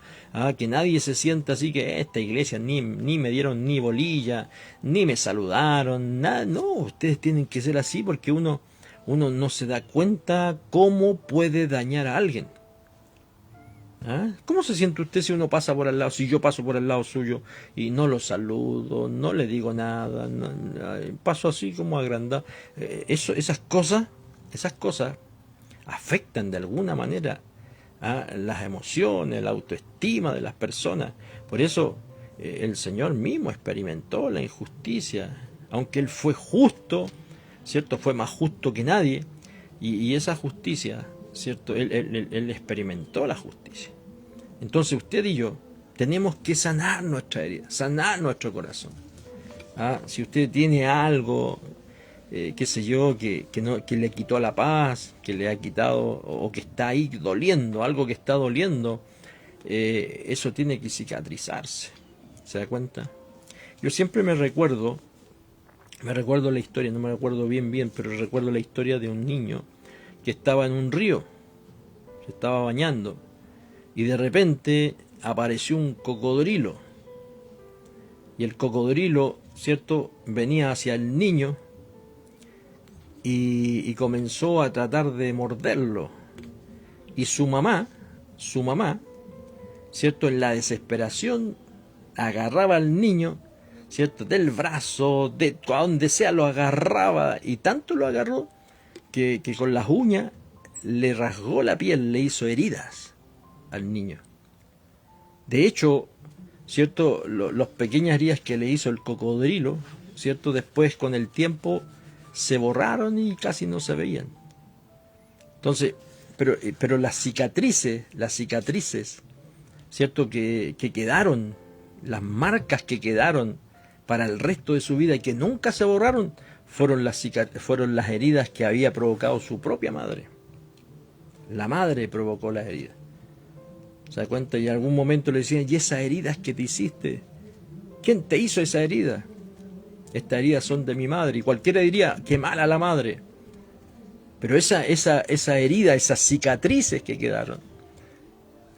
que nadie se sienta así que esta iglesia ni me dieron ni bolilla, ni me saludaron, nada. No, ustedes tienen que ser así porque uno no se da cuenta cómo puede dañar a alguien. ¿Ah? ¿Cómo se siente usted si uno pasa por al lado, si yo paso por al lado suyo y no lo saludo, no le digo nada, paso así como agrandado? Esas cosas afectan de alguna manera a las emociones, la autoestima de las personas. Por eso el Señor mismo experimentó la injusticia, aunque Él fue justo, ¿cierto? Fue más justo que nadie, y esa justicia, ¿cierto? Él experimentó la justicia. Entonces usted y yo tenemos que sanar nuestra herida, sanar nuestro corazón. ¿Ah? Si usted tiene algo, qué sé yo, que le quitó la paz, que le ha quitado, o que está ahí doliendo, algo que está doliendo, eso tiene que cicatrizarse. ¿Se da cuenta? Yo siempre me recuerdo la historia, no me recuerdo bien, pero recuerdo la historia de un niño que estaba en un río, se estaba bañando, y de repente apareció un cocodrilo. Y el cocodrilo, ¿cierto?, venía hacia el niño y comenzó a tratar de morderlo. Y su mamá, ¿cierto?, en la desesperación, agarraba al niño, ¿cierto?, del brazo, a donde sea lo agarraba, y tanto lo agarró que con las uñas le rasgó la piel, le hizo heridas al niño. De hecho, ¿cierto?, las pequeñas heridas que le hizo el cocodrilo, ¿cierto?, después con el tiempo se borraron y casi no se veían. Entonces, pero las cicatrices, ¿cierto?, que quedaron, las marcas que quedaron para el resto de su vida y que nunca se borraron, fueron las heridas que había provocado su propia madre. La madre provocó las heridas. ¿Se da cuenta? Y en algún momento le decían, ¿y esas heridas que te hiciste? ¿Quién te hizo esa herida? Estas heridas son de mi madre. Y cualquiera diría, qué mala la madre. Pero esa herida, esas cicatrices que quedaron,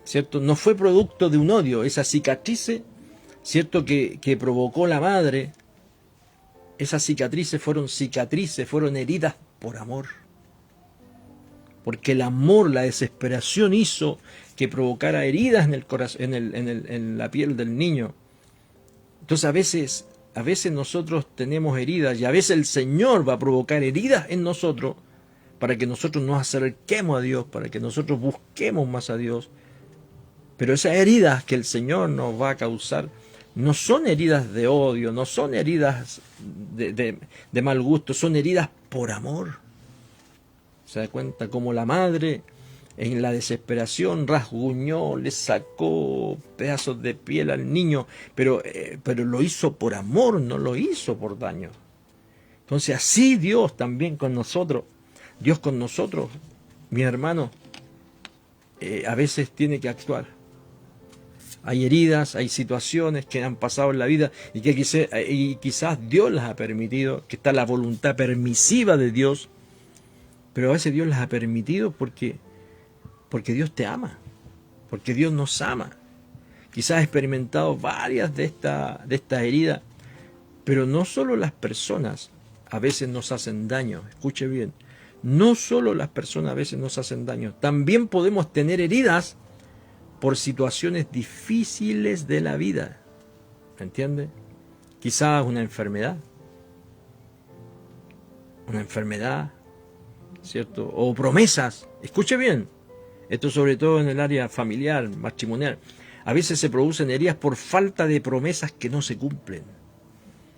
¿cierto?, no fue producto de un odio. Esas cicatrices, ¿cierto?, que provocó la madre, esas cicatrices, fueron heridas por amor. Porque el amor, la desesperación hizo que provocara heridas en el corazón, en la piel del niño. Entonces a veces nosotros tenemos heridas y a veces el Señor va a provocar heridas en nosotros para que nosotros nos acerquemos a Dios, para que nosotros busquemos más a Dios. Pero esas heridas que el Señor nos va a causar no son heridas de odio, no son heridas de mal gusto, son heridas por amor. ¿Se da cuenta? Como la madre en la desesperación rasguñó, le sacó pedazos de piel al niño, pero lo hizo por amor, no lo hizo por daño. Entonces así Dios también con nosotros, mi hermano, a veces tiene que actuar. Hay heridas, hay situaciones que han pasado en la vida y que quizás Dios las ha permitido, que está la voluntad permisiva de Dios, pero a veces Dios las ha permitido porque Dios te ama, porque Dios nos ama. Quizás has experimentado varias de estas heridas, pero no solo las personas a veces nos hacen daño, escuche bien, no solo las personas a veces nos hacen daño, también podemos tener heridas por situaciones difíciles de la vida, ¿entiende? Quizás una enfermedad, ¿cierto? O promesas, escuche bien, esto sobre todo en el área familiar, matrimonial. A veces se producen heridas por falta de promesas que no se cumplen.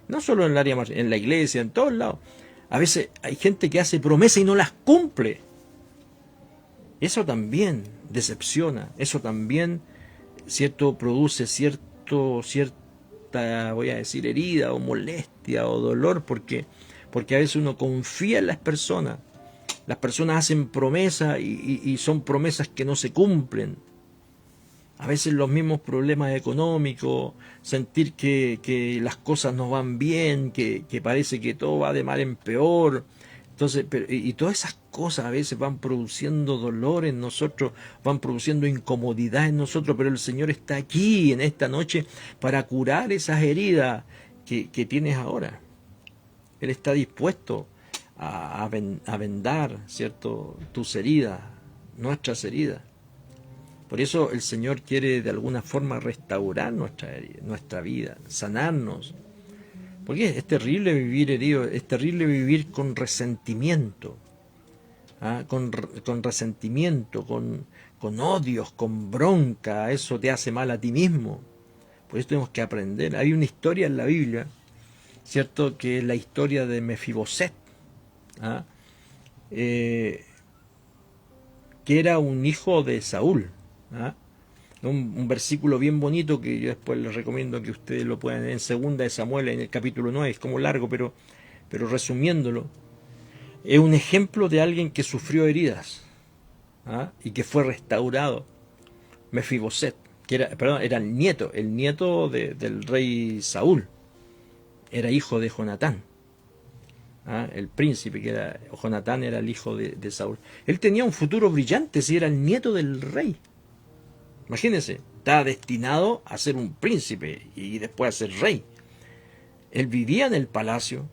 No solo en el área, en la iglesia, en todos lados. A veces hay gente que hace promesas y no las cumple. Eso también decepciona, eso también, ¿cierto?, produce cierta, voy a decir, herida o molestia o dolor, porque a veces uno confía en las personas. Las personas hacen promesas y son promesas que no se cumplen. A veces los mismos problemas económicos, sentir que las cosas no van bien, que parece que todo va de mal en peor. Entonces, y todas esas cosas a veces van produciendo dolor en nosotros, van produciendo incomodidad en nosotros, pero el Señor está aquí en esta noche para curar esas heridas que tienes ahora. Él está dispuesto a vendar, ¿cierto?, tus heridas, nuestras heridas. Por eso el Señor quiere de alguna forma restaurar nuestra vida, sanarnos. Porque es terrible vivir herido, es terrible vivir con resentimiento, con resentimiento, con odios, con bronca. Eso te hace mal a ti mismo. Por eso tenemos que aprender. Hay una historia en la Biblia, ¿cierto? Que es la historia de Mefiboset, que era un hijo de Saúl. Un versículo bien bonito que yo después les recomiendo que ustedes lo puedan leer en 2 de Samuel, en el capítulo 9, es como largo, pero resumiéndolo, es un ejemplo de alguien que sufrió heridas y que fue restaurado. Mefiboset, que era el nieto del rey Saúl, era hijo de Jonatán. El príncipe, que era Jonatán, era el hijo de Saúl. Él tenía un futuro brillante si era el nieto del rey. Imagínense, estaba destinado a ser un príncipe y después a ser rey. Él vivía en el palacio,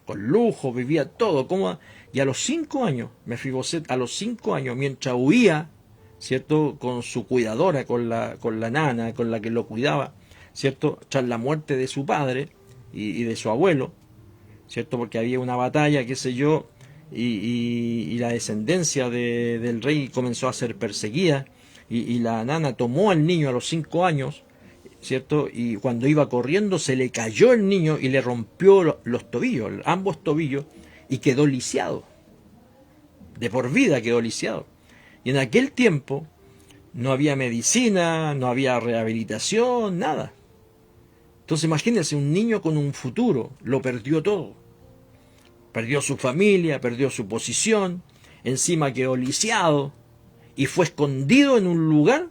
con lujo, vivía todo cómodo. Y a los 5 años, Mefiboset, a los 5 años, mientras huía, ¿cierto?, con su cuidadora, con la nana, con la que lo cuidaba, ¿cierto?, tras la muerte de su padre y de su abuelo, ¿cierto?, porque había una batalla, qué sé yo, y la descendencia del rey comenzó a ser perseguida. Y la nana tomó al niño a los 5 años, ¿cierto? Y cuando iba corriendo se le cayó el niño y le rompió los tobillos, ambos tobillos, y quedó lisiado. De por vida quedó lisiado. Y en aquel tiempo no había medicina, no había rehabilitación, nada. Entonces imagínense, un niño con un futuro, lo perdió todo. Perdió su familia, perdió su posición, encima quedó lisiado. Y fue escondido en un lugar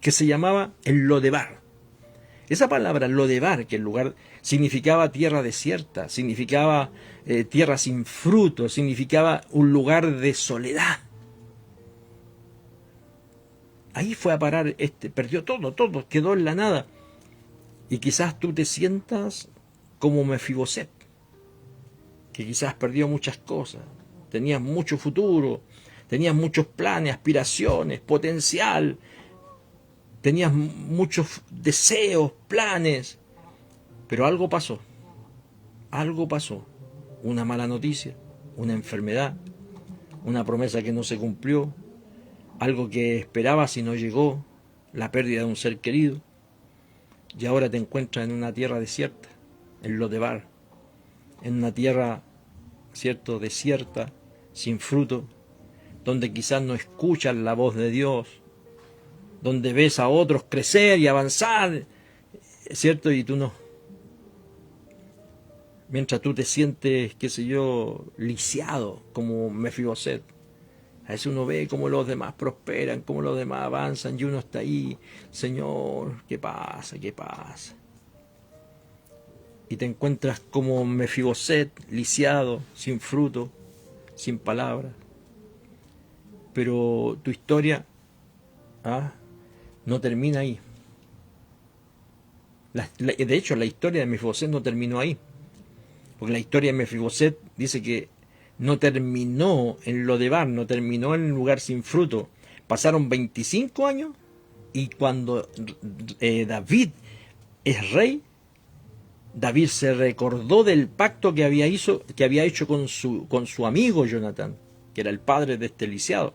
que se llamaba el Lodebar. Esa palabra Lodebar, que el lugar significaba tierra desierta, significaba tierra sin fruto, significaba un lugar de soledad. Ahí fue a parar perdió todo, quedó en la nada. Y quizás tú te sientas como Mefiboset, que quizás perdió muchas cosas, tenías mucho futuro, tenías muchos planes, aspiraciones, potencial, tenías muchos deseos, planes, pero algo pasó, una mala noticia, una enfermedad, una promesa que no se cumplió, algo que esperabas y no llegó, la pérdida de un ser querido, y ahora te encuentras en una tierra desierta, en Lodebar, en una tierra, ¿cierto?, desierta, sin fruto, donde quizás no escuchas la voz de Dios, donde ves a otros crecer y avanzar, ¿cierto? Y tú no. Mientras tú te sientes, qué sé yo, lisiado, como Mefiboset. A veces uno ve cómo los demás prosperan, cómo los demás avanzan, y uno está ahí, Señor, ¿qué pasa? ¿Qué pasa? Y te encuentras como Mefiboset, lisiado, sin fruto, sin palabra. Pero tu historia no termina ahí. De hecho, la historia de Mefiboset no terminó ahí. Porque la historia de Mefiboset dice que no terminó en Lodebar, no terminó en un lugar sin fruto. Pasaron 25 años y cuando David es rey, David se recordó del pacto que había hecho con su amigo Jonatán, que era el padre de este lisiado,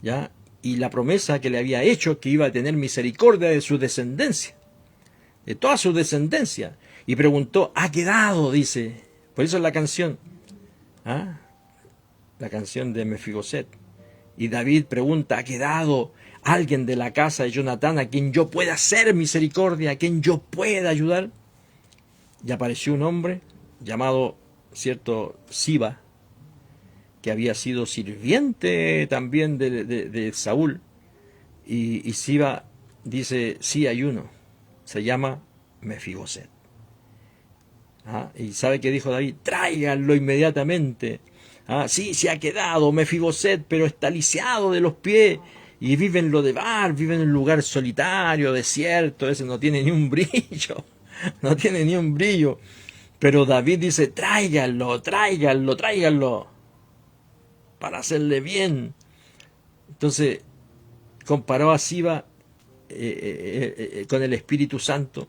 ¿ya? Y la promesa que le había hecho, que iba a tener misericordia de su descendencia, de toda su descendencia. Y preguntó, ¿ha quedado? Dice. Por eso es la canción. La canción de Mefiboset. Y David pregunta, ¿ha quedado alguien de la casa de Jonatán a quien yo pueda hacer misericordia, a quien yo pueda ayudar? Y apareció un hombre llamado, ¿cierto?, Siba, que había sido sirviente también de Saúl. Y Siba dice, sí hay uno, se llama Mefiboset. Y ¿sabe qué dijo David? Tráiganlo inmediatamente. Sí, se ha quedado Mefiboset, pero está lisiado de los pies y vive en Lodebar, vive en un lugar solitario, desierto, ese no tiene ni un brillo, no tiene ni un brillo. Pero David dice, tráiganlo, para hacerle bien. Entonces comparó a Siba con el Espíritu Santo.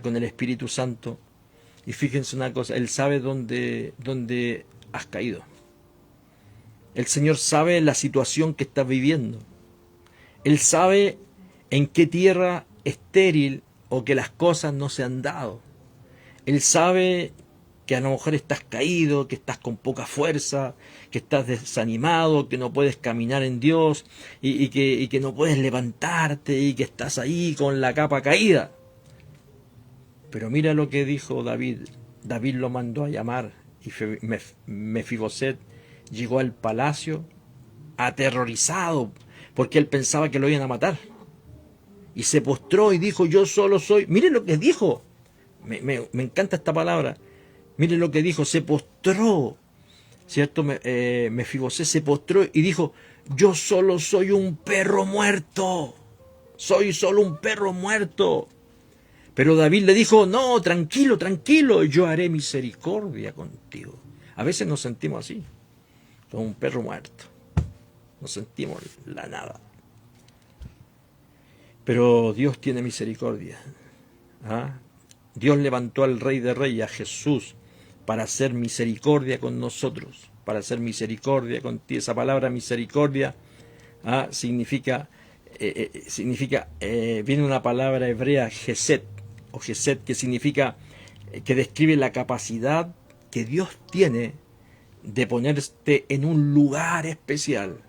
Con el Espíritu Santo. Y fíjense una cosa, Él sabe dónde has caído. El Señor sabe la situación que estás viviendo. Él sabe en qué tierra estéril o que las cosas no se han dado. Él sabe que a lo mejor estás caído, que estás con poca fuerza, que estás desanimado, que no puedes caminar en Dios y que no puedes levantarte y que estás ahí con la capa caída. Pero mira lo que dijo David. David lo mandó a llamar y Mefiboset llegó al palacio aterrorizado porque él pensaba que lo iban a matar. Y se postró y dijo, yo solo soy... Mire lo que dijo. Me encanta esta palabra. Mire lo que dijo, se postró. ¿Cierto? Mefiboset se postró y dijo, yo solo soy un perro muerto. Soy solo un perro muerto. Pero David le dijo, no, tranquilo, tranquilo, yo haré misericordia contigo. A veces nos sentimos así, como un perro muerto. Nos sentimos la nada. Pero Dios tiene misericordia. Dios levantó al Rey de Reyes, a Jesús, para hacer misericordia con nosotros, para hacer misericordia contigo. Esa palabra misericordia significa, viene una palabra hebrea, Gesed, o Gesed, que significa, que describe la capacidad que Dios tiene de ponerte en un lugar especial.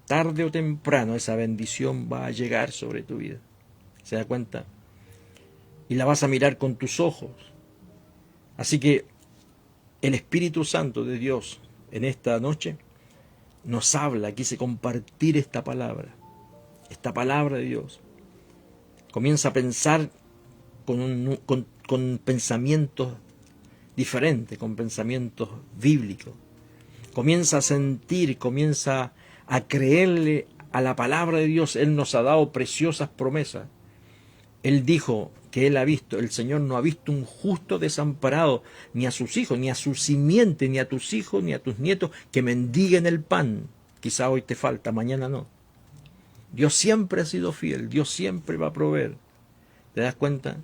Tarde o temprano esa bendición va a llegar sobre tu vida. ¿Se da cuenta? Y la vas a mirar con tus ojos. Así que el Espíritu Santo de Dios en esta noche nos habla, quise compartir esta palabra de Dios. Comienza a pensar con pensamientos diferentes, con pensamientos bíblicos. Comienza a sentir, comienza a creerle a la palabra de Dios. Él nos ha dado preciosas promesas. Él dijo que Él ha visto, el Señor no ha visto un justo desamparado, ni a sus hijos, ni a su simiente, ni a tus hijos, ni a tus nietos, que mendiguen el pan. Quizá hoy te falta, mañana no. Dios siempre ha sido fiel, Dios siempre va a proveer. ¿Te das cuenta?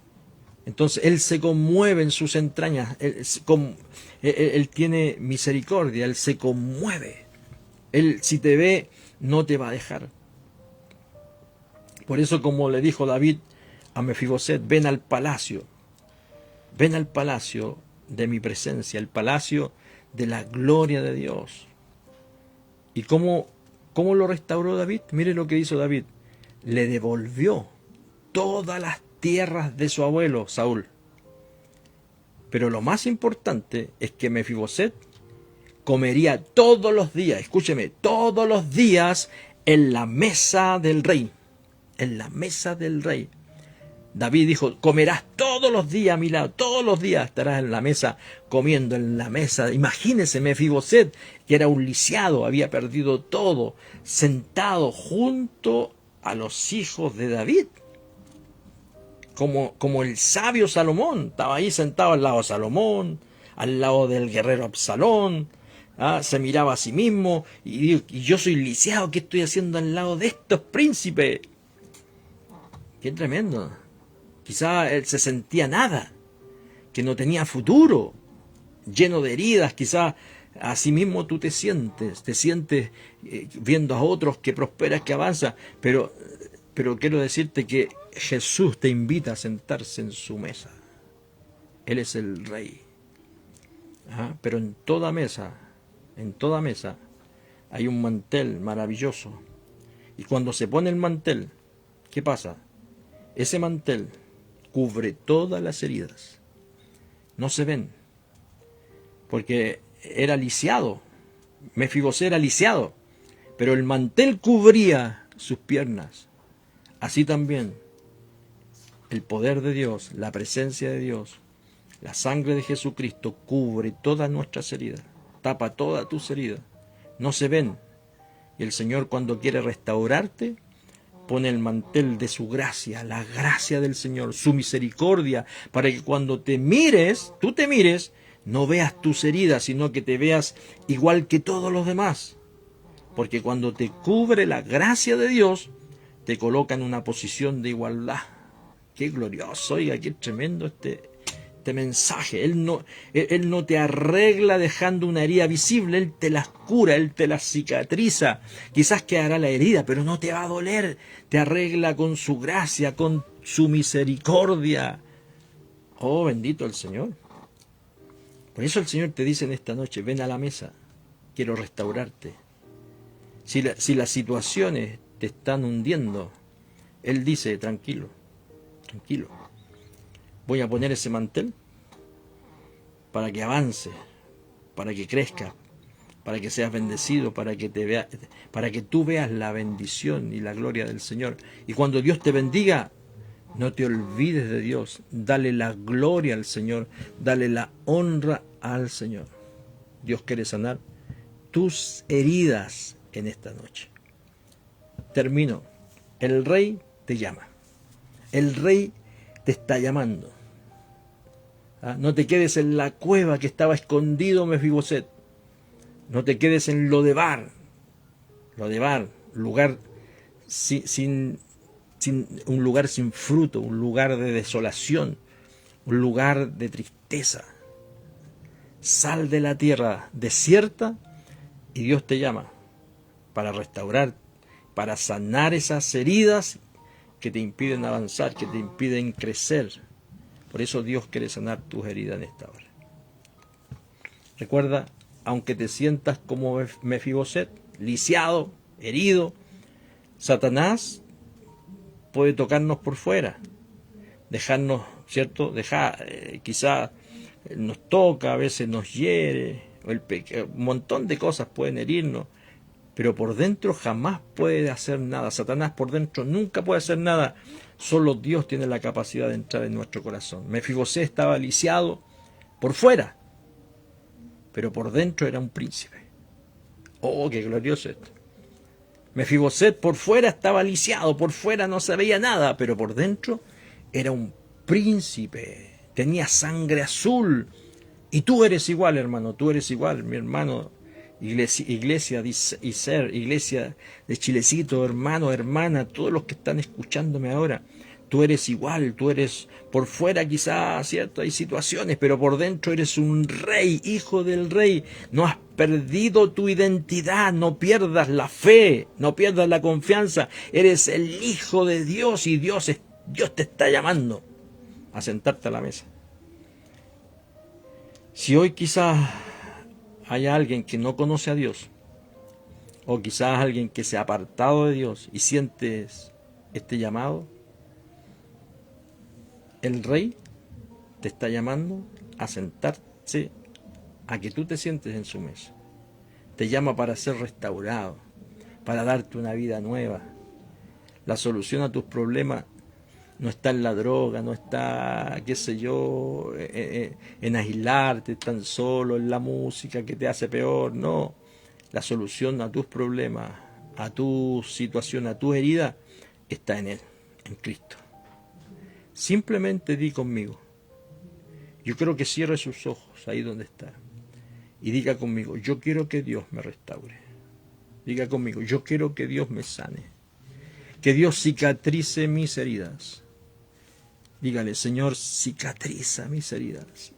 Entonces Él se conmueve en sus entrañas, Él tiene misericordia, Él se conmueve. Él, si te ve, no te va a dejar. Por eso, como le dijo David a Mefiboset, ven al palacio de mi presencia, el palacio de la gloria de Dios. ¿Y cómo lo restauró David? Mire lo que hizo David. Le devolvió todas las tierras de su abuelo Saúl. Pero lo más importante es que Mefiboset comería todos los días, escúcheme, todos los días en la mesa del rey. En la mesa del rey. David dijo, comerás todos los días a mi lado, todos los días estarás en la mesa, comiendo en la mesa. Imagínese Mefiboset, que era un lisiado, había perdido todo, sentado junto a los hijos de David. Como el sabio Salomón, estaba ahí sentado al lado de Salomón, al lado del guerrero Absalón, se miraba a sí mismo y yo soy lisiado, ¿qué estoy haciendo al lado de estos príncipes? Qué tremendo. Quizá él se sentía nada, que no tenía futuro, lleno de heridas. Quizá así mismo tú te sientes viendo a otros que prosperan, que avanzan, pero quiero decirte que Jesús te invita a sentarse en su mesa. Él es el Rey. Pero en toda mesa hay un mantel maravilloso. Y cuando se pone el mantel, ¿qué pasa? Ese mantel cubre todas las heridas. No se ven. Porque era lisiado. Mefiboset era lisiado. Pero el mantel cubría sus piernas. Así también el poder de Dios, la presencia de Dios, la sangre de Jesucristo cubre todas nuestras heridas. Tapa todas tus heridas. No se ven. Y el Señor, cuando quiere restaurarte, pone el mantel de su gracia, la gracia del Señor, su misericordia, para que cuando tú te mires, no veas tus heridas, sino que te veas igual que todos los demás. Porque cuando te cubre la gracia de Dios, te coloca en una posición de igualdad. Qué glorioso, oiga, qué tremendo este mensaje. Él no te arregla dejando una herida visible, Él te las cura, Él te las cicatriza. Quizás quedará la herida, pero no te va a doler. Te arregla con su gracia, con su misericordia. Oh, bendito el Señor. Por eso el Señor te dice en esta noche, ven a la mesa, quiero restaurarte. Si las situaciones te están hundiendo, Él dice, tranquilo, tranquilo. Voy a poner ese mantel para que avance, para que crezca, para que seas bendecido, para que tú veas la bendición y la gloria del Señor. Y cuando Dios te bendiga, no te olvides de Dios. Dale la gloria al Señor, dale la honra al Señor. Dios quiere sanar tus heridas en esta noche. Termino. El Rey te llama. El Rey te está llamando. No te quedes en la cueva que estaba escondido Mefiboset. No te quedes en Lodebar. Lodebar, lugar un lugar sin fruto, un lugar de desolación, un lugar de tristeza. Sal de la tierra desierta y Dios te llama para restaurar, para sanar esas heridas que te impiden avanzar, que te impiden crecer. Por eso Dios quiere sanar tus heridas en esta hora. Recuerda, aunque te sientas como Mefiboset, lisiado, herido, Satanás puede tocarnos por fuera, dejarnos, ¿cierto? Quizá nos toca, a veces nos hiere, un montón de cosas pueden herirnos, pero por dentro jamás puede hacer nada. Satanás por dentro nunca puede hacer nada. Solo Dios tiene la capacidad de entrar en nuestro corazón. Mefiboset estaba lisiado por fuera, pero por dentro era un príncipe. Oh, qué glorioso esto. Mefiboset por fuera estaba lisiado, por fuera no se veía nada, pero por dentro era un príncipe. Tenía sangre azul. Y tú eres igual, hermano, tú eres igual, mi hermano. Iglesia de Chilecito, hermano, hermana, todos los que están escuchándome ahora, tú eres igual, tú eres por fuera quizás, ¿cierto? Hay situaciones, pero por dentro eres un rey, hijo del rey. No has perdido tu identidad, no pierdas la fe, no pierdas la confianza. Eres el hijo de Dios y Dios te está llamando a sentarte a la mesa. Si hoy quizás hay alguien que no conoce a Dios, o quizás alguien que se ha apartado de Dios y sientes este llamado, el Rey te está llamando a sentarse, a que tú te sientes en su mesa. Te llama para ser restaurado, para darte una vida nueva. La solución a tus problemas no está en la droga, no está, qué sé yo, en aislarte tan solo, en la música que te hace peor. No, la solución a tus problemas, a tu situación, a tu herida, está en Él, en Cristo. Simplemente di conmigo. Yo quiero que cierre sus ojos ahí donde está y diga conmigo, yo quiero que Dios me restaure. Diga conmigo, yo quiero que Dios me sane, que Dios cicatrice mis heridas. Dígale, Señor, cicatriza mis heridas,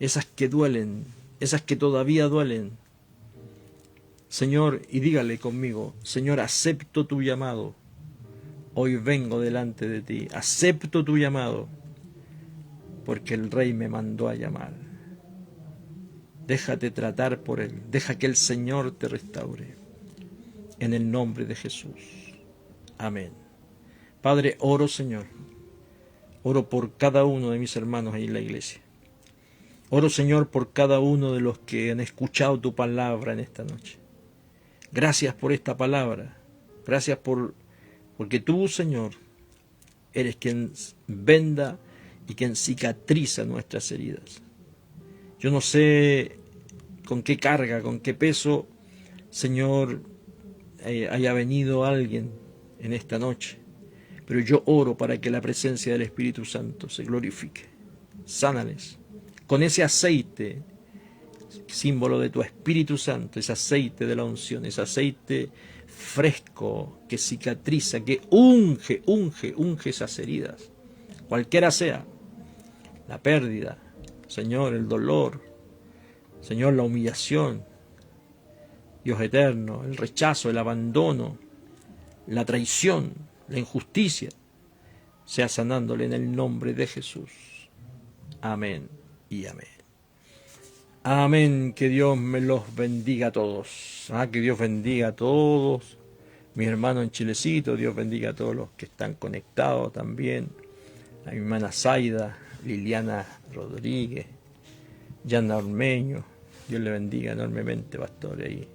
esas que duelen, esas que todavía duelen. Señor, y dígale conmigo, Señor, acepto tu llamado. Hoy vengo delante de ti, acepto tu llamado, porque el Rey me mandó a llamar. Déjate tratar por Él, deja que el Señor te restaure. En el nombre de Jesús. Amén. Padre, oro, Señor. Oro por cada uno de mis hermanos ahí en la iglesia. Oro, Señor, por cada uno de los que han escuchado tu palabra en esta noche. Gracias por esta palabra. Gracias porque tú, Señor, eres quien venda y quien cicatriza nuestras heridas. Yo no sé con qué carga, con qué peso, Señor, haya venido alguien en esta noche. Pero yo oro para que la presencia del Espíritu Santo se glorifique. Sánales con ese aceite, símbolo de tu Espíritu Santo, ese aceite de la unción, ese aceite fresco que cicatriza, que unge esas heridas, cualquiera sea, la pérdida, Señor, el dolor, Señor, la humillación, Dios eterno, el rechazo, el abandono, la traición, la injusticia, sea sanándole en el nombre de Jesús. Amén y amén. Amén, que Dios me los bendiga a todos. Que Dios bendiga a todos mis hermanos en Chilecito, Dios bendiga a todos los que están conectados también. A mi hermana Zaida, Liliana Rodríguez, Yana Ormeño, Dios le bendiga enormemente, pastor, ahí.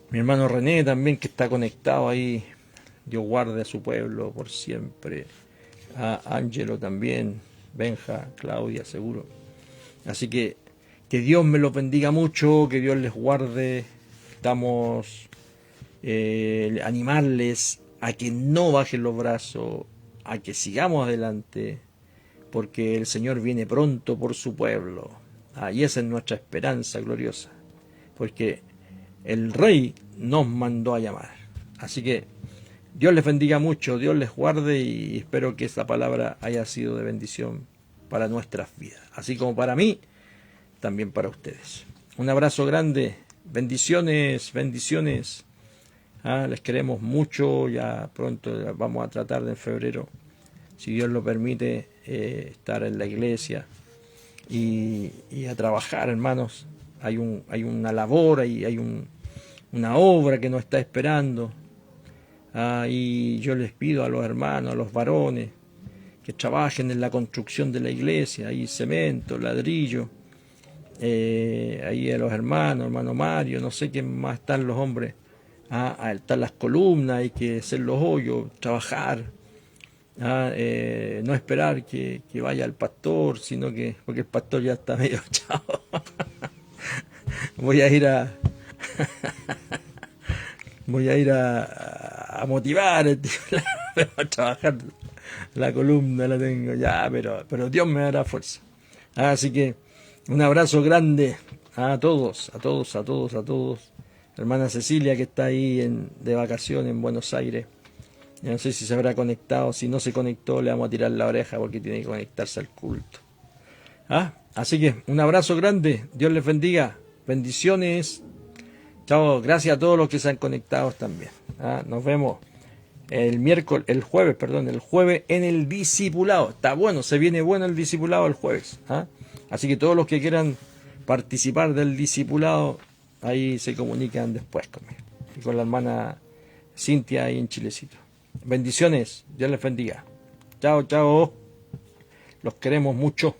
Mi hermano René también, que está conectado ahí, Dios guarde a su pueblo por siempre. A Ángelo también, Benja, Claudia, seguro. Así que Dios me los bendiga mucho, que Dios les guarde. Estamos animarles a que no bajen los brazos, a que sigamos adelante, porque el Señor viene pronto por su pueblo. Y esa es nuestra esperanza gloriosa, porque el Rey nos mandó a llamar. Así que Dios les bendiga mucho, Dios les guarde, y espero que esta palabra haya sido de bendición para nuestras vidas, así como para mí, también para ustedes. Un abrazo grande, bendiciones, bendiciones. Les queremos mucho, ya pronto vamos a tratar de en febrero, si Dios lo permite, estar en la iglesia y a trabajar, hermanos. Hay una labor, hay una obra que nos está esperando. Y yo les pido a los hermanos, a los varones, que trabajen en la construcción de la iglesia, ahí cemento, ladrillo, ahí a los hermanos, hermano Mario, no sé quién más están los hombres, están las columnas, hay que hacer los hoyos, trabajar, no esperar que vaya el pastor, sino que, porque el pastor ya está medio chavo. Voy a ir a motivar a trabajar la columna, la tengo ya, pero Dios me dará fuerza. Así que un abrazo grande a todos. Hermana Cecilia, que está ahí de vacaciones en Buenos Aires. Yo no sé si se habrá conectado. Si no se conectó, le vamos a tirar la oreja porque tiene que conectarse al culto. Así que un abrazo grande. Dios les bendiga. Bendiciones. Chao. Gracias a todos los que se han conectado también. Nos vemos el jueves en el discipulado. Está bueno, se viene bueno el discipulado el jueves. Así que todos los que quieran participar del discipulado, ahí se comunican después conmigo y con la hermana Cintia ahí en Chilecito. Bendiciones, Dios les bendiga. Chao, chao. Los queremos mucho.